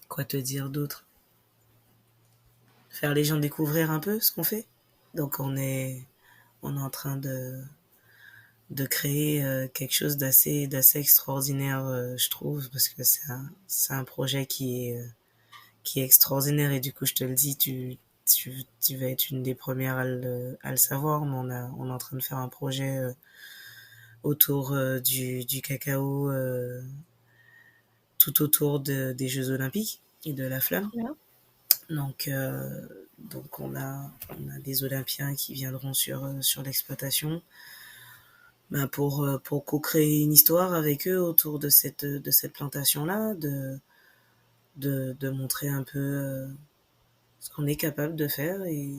Quoi te dire d'autre? Faire les gens découvrir un peu ce qu'on fait. Donc on est en train de créer quelque chose d'assez extraordinaire, je trouve, parce que c'est un projet qui est extraordinaire et du coup je te le dis, tu vas être une des premières à le savoir, mais on est en train de faire un projet autour du cacao, tout autour des Jeux Olympiques et de la flamme. Trop bien. Donc, on a des Olympiens qui viendront sur l'exploitation, ben pour co-créer une histoire avec eux autour de cette plantation-là, de montrer un peu ce qu'on est capable de faire et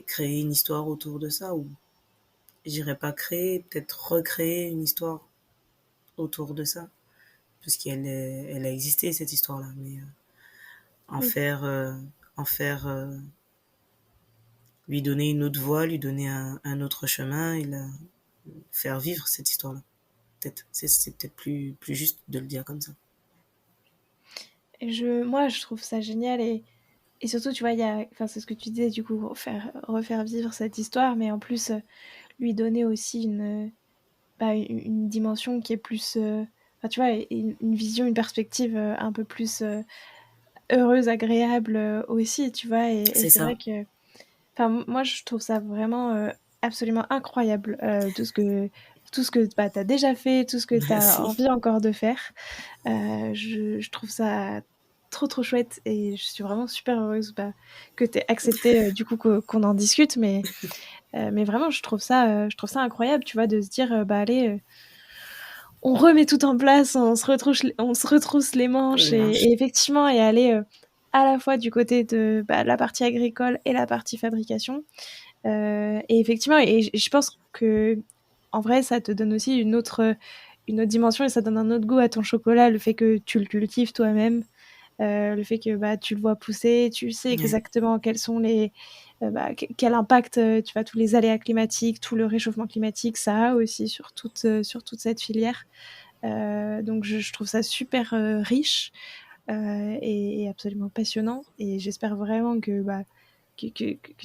créer une histoire autour de ça, ou j'irais pas créer, peut-être recréer une histoire autour de ça, parce elle a existé cette histoire-là, mais en Oui. faire, en faire, lui donner une autre voie, lui donner un autre chemin, et faire vivre cette histoire-là. Peut-être, c'est peut-être plus juste de le dire comme ça. Moi, je trouve ça génial et surtout, tu vois, enfin, c'est ce que tu disais, du coup, refaire vivre cette histoire, mais en plus, lui donner aussi bah, une dimension qui est plus, enfin, tu vois, une vision, une perspective un peu plus heureuse, agréable aussi, tu vois, et C'est c'est vrai ça. que, enfin, moi, je trouve ça vraiment absolument incroyable, tout ce que bah, tu as déjà fait, tout ce que tu as Merci. envie encore de faire. Je trouve ça trop trop chouette et je suis vraiment super heureuse bah, que tu aies accepté du coup qu'on en discute, mais vraiment je trouve ça incroyable, tu vois, de se dire bah allez, on remet tout en place, on se retrousse les manches Les manches. et effectivement et aller à la fois du côté de bah, la partie agricole et la partie fabrication. Et effectivement, et je pense que en vrai, ça te donne aussi une autre dimension et ça donne un autre goût à ton chocolat, le fait que tu le cultives toi-même, le fait que bah, tu le vois pousser, tu sais Ouais. exactement quels sont bah, quel impact, tu vois, tous les aléas climatiques, tout le réchauffement climatique, ça a aussi sur toute cette filière. Donc je trouve ça super riche et absolument passionnant. Et j'espère vraiment que, bah, que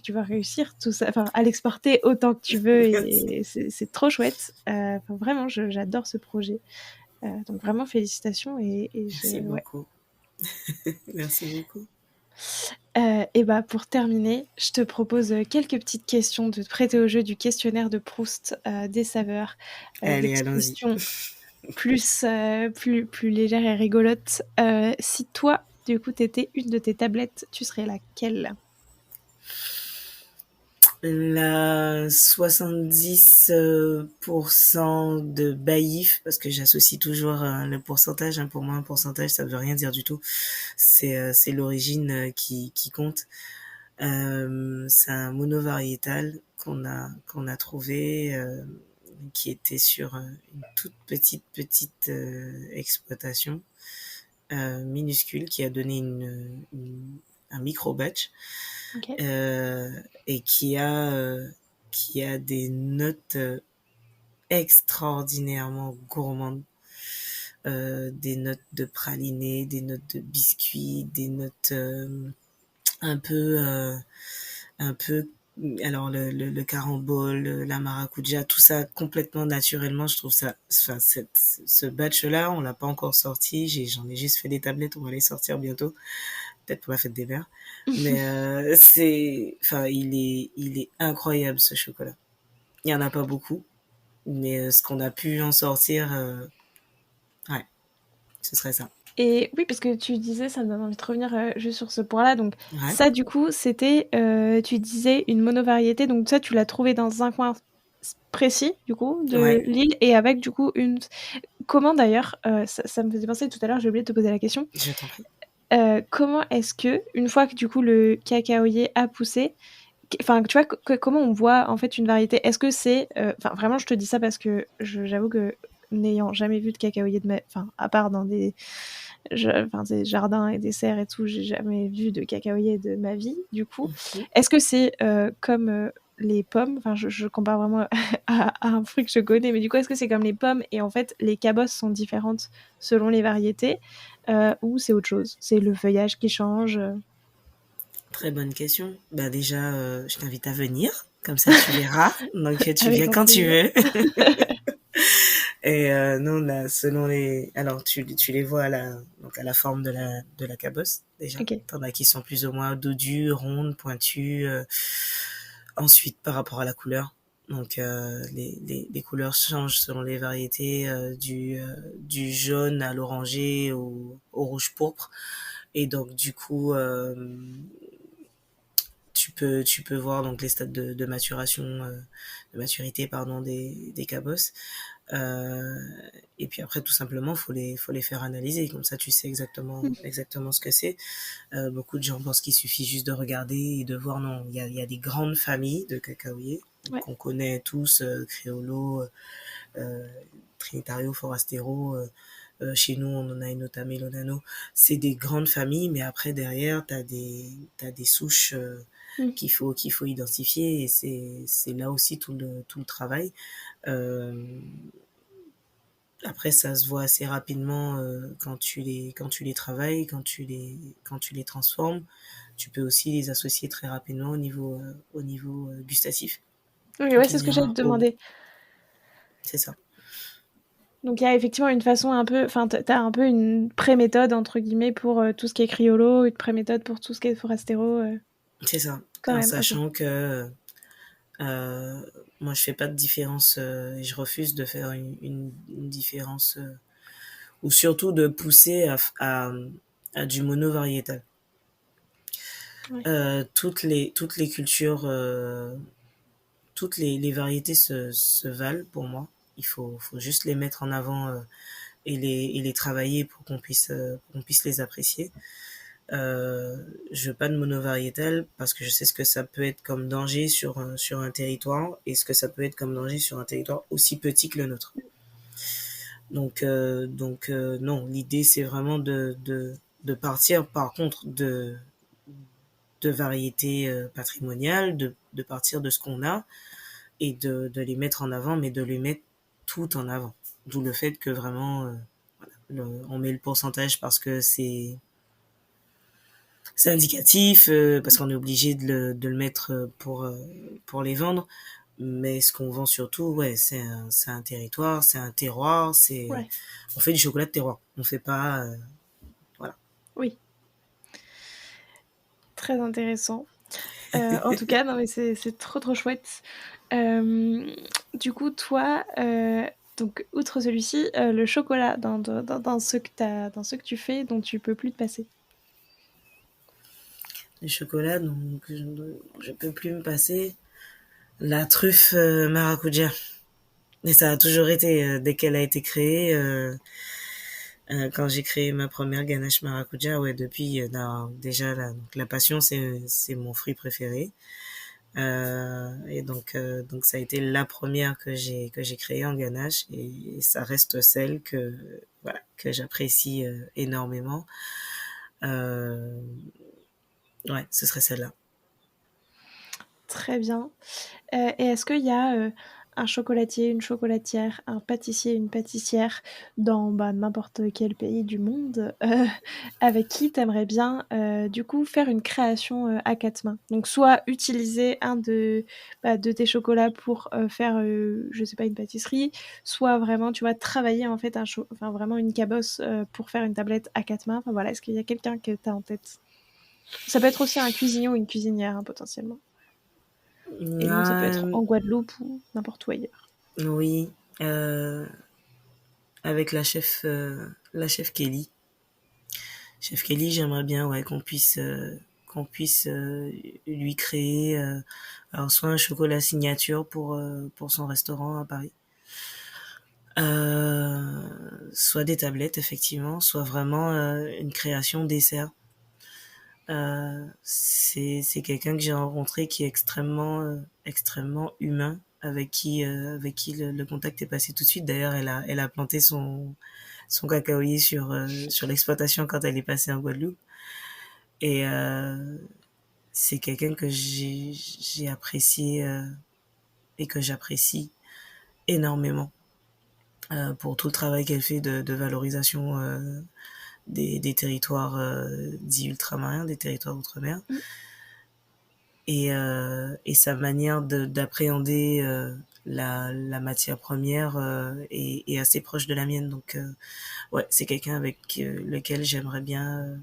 tu vas réussir tout ça, enfin, à l'exporter autant que tu veux. Merci. Et c'est trop chouette. Enfin, vraiment, j'adore ce projet. Donc vraiment, félicitations. Merci Ouais. beaucoup. Merci beaucoup. Et bah, pour terminer, je te propose quelques petites questions de te prêter au jeu du questionnaire de Proust des saveurs. Des Allez, petites allons-y. questions plus légères et rigolotes. Si toi, du coup, t'étais une de tes tablettes, tu serais laquelle? La 70% de Baïf, parce que j'associe toujours le pourcentage, hein, pour moi un pourcentage ça veut rien dire du tout, c'est l'origine qui compte. C'est un monovariétal qu'on a trouvé, qui était sur une toute petite exploitation minuscule qui a donné un micro batch Ok. et qui a des notes extraordinairement gourmandes. des notes de praliné, des notes de biscuits, des notes un peu un peu alors le carambole, la maracuja, tout ça complètement naturellement. Je trouve ça, enfin, ce batch là, on l'a pas encore sorti. J'en ai juste fait des tablettes, on va les sortir bientôt, peut-être pour la fête des mères. Mais enfin, il est incroyable ce chocolat. Il y en a pas beaucoup, mais ce qu'on a pu en sortir, ouais, ce serait ça. Et oui, parce que tu disais, ça me donne envie de revenir juste sur ce point-là. Donc, Ouais, ça, du coup, c'était, tu disais, une monovariété. Donc, ça, tu l'as trouvé dans un coin précis, du coup, de ouais, l'île. Et avec, du coup, une. Comment d'ailleurs, ça me faisait penser tout à l'heure, j'ai oublié de te poser la question. je t'en prie. Comment est-ce que, une fois que, du coup, le cacaoyer a poussé, enfin, tu vois, comment on voit, en fait, une variété? Est-ce que c'est. Enfin, vraiment, je te dis ça parce que j'avoue que, n'ayant jamais vu de cacaoyer de ma. Enfin, à part dans enfin, des jardins et des serres et tout, j'ai jamais vu de cacaoyer de ma vie, du coup. Mhm. Est-ce que c'est comme les pommes? Enfin, je compare vraiment à un fruit que je connais, mais du coup, est-ce que c'est comme les pommes et en fait, les cabosses sont différentes selon les variétés ou c'est autre chose? C'est le feuillage qui change Très bonne question. Bah déjà, je t'invite à venir, comme ça tu verras. Donc tu avec viens grand quand tu plaisir. veux. Et non, là, selon les, alors tu les vois donc à la forme de la cabosse déjà. Ok. T'en as qui sont plus ou moins dodues, rondes, pointues. Ensuite, par rapport à la couleur, donc les couleurs changent selon les variétés, du jaune à l'orangé au rouge pourpre. Et donc du coup, tu peux voir donc les stades de maturation, de maturité pardon des cabosses. Euh, et puis après, tout simplement, faut les faire analyser. Comme ça, tu sais exactement ce que c'est. Beaucoup de gens pensent qu'il suffit juste de regarder et de voir. Non, il y a des grandes familles de cacaoyers Ouais. qu'on connaît tous, Criollo, euh, Trinitario, Forastero. Chez nous, on en a une Otame Lonano. C'est des grandes familles, mais après, derrière, t'as des souches Mm. qu'il faut identifier et c'est là aussi tout le travail. Euh, Après, ça se voit assez rapidement quand tu les travailles, quand tu les transformes. Tu peux aussi les associer très rapidement au niveau gustatif. Oui, ouais, Donc, il c'est ce y que j'allais a, te oh, demander. c'est ça. Donc il y a effectivement une façon un peu, enfin t'as un peu une pré-méthode entre guillemets pour tout ce qui est Criollo, une pré-méthode pour tout ce qui est Forastero, C'est ça. quand En même, ok. sachant que euh, moi, je fais pas de différence et je refuse de faire une différence ou surtout de pousser à du monovariétal. Ouais. Toutes les cultures toutes les variétés se valent pour moi. Faut juste les mettre en avant et les travailler pour qu'on puisse les apprécier. Je veux pas de monovariétal parce que je sais ce que ça peut être comme danger sur un territoire et ce que ça peut être comme danger sur un territoire aussi petit que le nôtre. Non, l'idée c'est vraiment de partir par contre de variétés patrimoniales, de partir de ce qu'on a et de les mettre en avant, mais de les mettre tout en avant. D'où le fait que vraiment, on met le pourcentage parce que c'est indicatif, parce qu'on est obligé de le mettre pour les vendre. Mais ce qu'on vend surtout, ouais, c'est un territoire, c'est un terroir, Ouais, on fait du chocolat de terroir. On fait pas, voilà. oui, très intéressant. En tout cas, non mais c'est trop trop chouette. Euh, du coup, toi, donc outre celui-ci, le chocolat dans ce que dans ce que tu fais, dont tu peux plus te passer. Du chocolat, donc je peux plus me passer. La truffe maracuja. Et ça a toujours été, dès qu'elle a été créée, quand j'ai créé ma première ganache maracuja, ouais, depuis, déjà, donc, la passion, c'est mon fruit préféré. Et donc ça a été la première que j'ai créée en ganache et ça reste celle voilà, que j'apprécie énormément. Euh, ouais, ce serait celle-là. Très bien. Et est-ce qu'il y a un chocolatier, une chocolatière, un pâtissier, une pâtissière dans n'importe quel pays du monde, avec qui tu aimerais bien du coup faire une création à quatre mains. Donc soit utiliser de tes chocolats pour faire, je sais pas, une pâtisserie, soit vraiment, tu vois, travailler en fait enfin vraiment une cabosse pour faire une tablette à quatre mains. Enfin voilà, est-ce qu'il y a quelqu'un que tu as en tête? Ça peut être aussi un cuisinier ou une cuisinière hein, potentiellement. Et donc ça peut être Euh, en Guadeloupe ou n'importe où ailleurs. oui, avec la chef Kelly. Chef Kelly, j'aimerais bien ouais, qu'on puisse lui créer alors soit un chocolat signature pour son restaurant à Paris, soit des tablettes effectivement, soit vraiment une création dessert. C'est quelqu'un que j'ai rencontré qui est extrêmement humain, avec qui le contact est passé tout de suite. D'ailleurs, elle a planté son cacaoyer sur l'exploitation quand elle est passée en Guadeloupe. Et c'est quelqu'un que j'ai apprécié et que j'apprécie énormément pour tout le travail qu'elle fait de valorisation des territoires dits ultramarins, des territoires outre-mer. Mm. Et sa manière d'appréhender la matière première est assez proche de la mienne. Donc, ouais, c'est quelqu'un avec lequel j'aimerais bien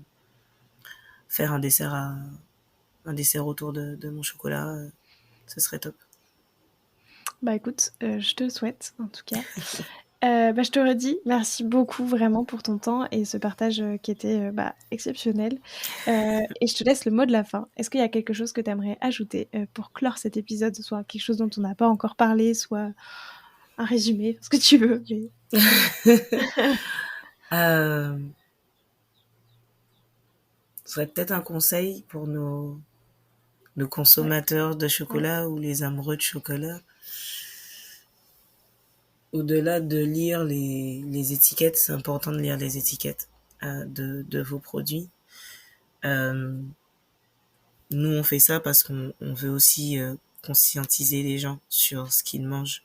faire un dessert autour de mon chocolat. Ce serait top. Bah écoute, je te le souhaite en tout cas. Je te redis, merci beaucoup vraiment pour ton temps et ce partage qui était exceptionnel. Et je te laisse le mot de la fin. Est-ce qu'il y a quelque chose que tu aimerais ajouter pour clore cet épisode, soit quelque chose dont on n'a pas encore parlé, soit un résumé, ce que tu veux. Mais... euh, ce serait peut-être un conseil pour nos Ouais, consommateurs de ouais. chocolat ou les amoureux de chocolat. Au-delà de lire les étiquettes, c'est important de lire les étiquettes de vos produits. Euh, Nous, on fait ça parce qu'on veut aussi conscientiser les gens sur ce qu'ils mangent.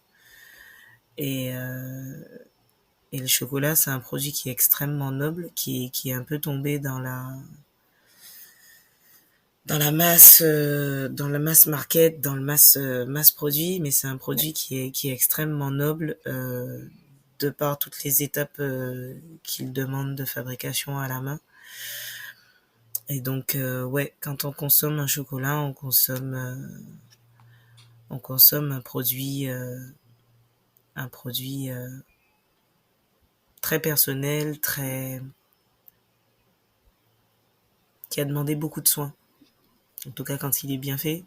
Et, euh, et le chocolat, c'est un produit qui est extrêmement noble, qui est un peu tombé dans la mass market, dans le mass produit, mais c'est un Ouais. produit qui est extrêmement noble de par toutes les étapes qu'il demande de fabrication à la main. Et donc, ouais, quand on consomme un chocolat, on consomme un produit très personnel, très qui a demandé beaucoup de soins. En tout cas, quand il est bien fait.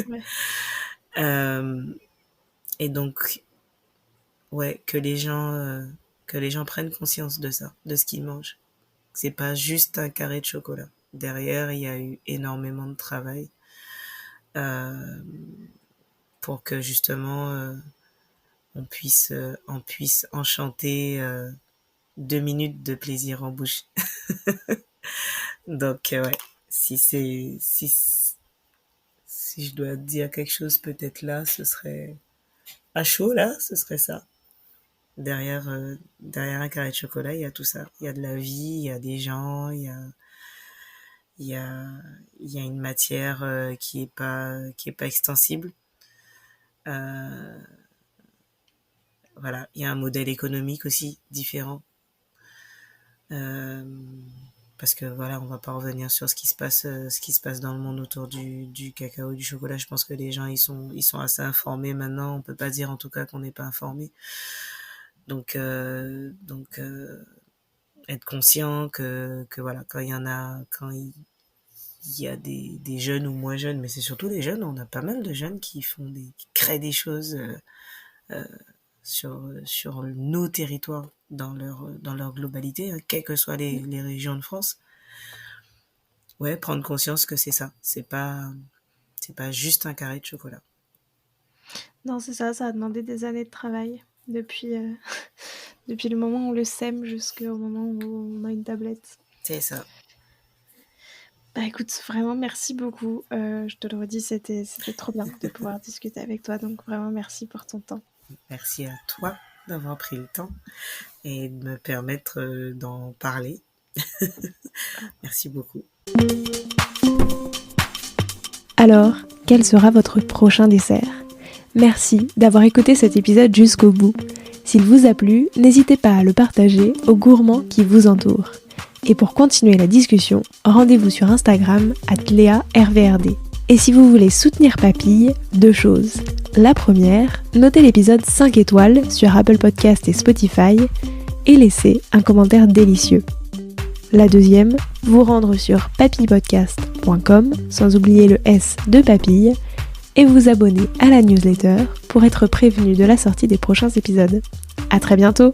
Ouais. Euh, et donc, ouais, que les gens prennent conscience de ça, de ce qu'ils mangent. C'est pas juste un carré de chocolat. Derrière, il y a eu énormément de travail euh, pour que justement on puisse enchanter 2 minutes de plaisir en bouche. Donc ouais, si c'est si si je dois dire quelque chose peut-être là, ce serait à chaud là, ce serait ça. Derrière un carré de chocolat, il y a tout ça. Il y a de la vie, il y a des gens, il y a, il y a une matière qui est pas extensible. Euh, voilà, il y a un modèle économique aussi différent. Euh, Parce que voilà, on va pas revenir sur ce qui se passe dans le monde autour du cacao et du chocolat. Je pense que les gens ils sont assez informés maintenant. On peut pas dire en tout cas qu'on n'est pas informé. Donc être conscient que voilà, quand il y a des jeunes ou moins jeunes, mais c'est surtout les jeunes. On a pas mal de jeunes qui créent des choses sur nos territoires dans leur globalité, hein, quelles que soient les régions de France. Ouais, prendre conscience que c'est ça. C'est pas juste un carré de chocolat. Non, c'est ça, ça a demandé des années de travail. Depuis, depuis le moment où on le sème jusqu'au moment où on a une tablette. C'est ça. Bah écoute, vraiment merci beaucoup. Je te le redis, c'était trop bien de pouvoir discuter avec toi. Donc vraiment merci pour ton temps. Merci à toi d'avoir pris le temps et de me permettre d'en parler. Merci beaucoup. Alors, quel sera votre prochain dessert ? Merci d'avoir écouté cet épisode jusqu'au bout. S'il vous a plu, n'hésitez pas à le partager aux gourmands qui vous entourent. Et pour continuer la discussion, rendez-vous sur Instagram @LéaRVRD. Et si vous voulez soutenir Papille, 2 choses. La première, notez l'épisode 5 étoiles sur Apple Podcast et Spotify et laissez un commentaire délicieux. La deuxième, vous rendre sur papillepodcast.com, sans oublier le S de Papille, et vous abonner à la newsletter pour être prévenu de la sortie des prochains épisodes. À très bientôt!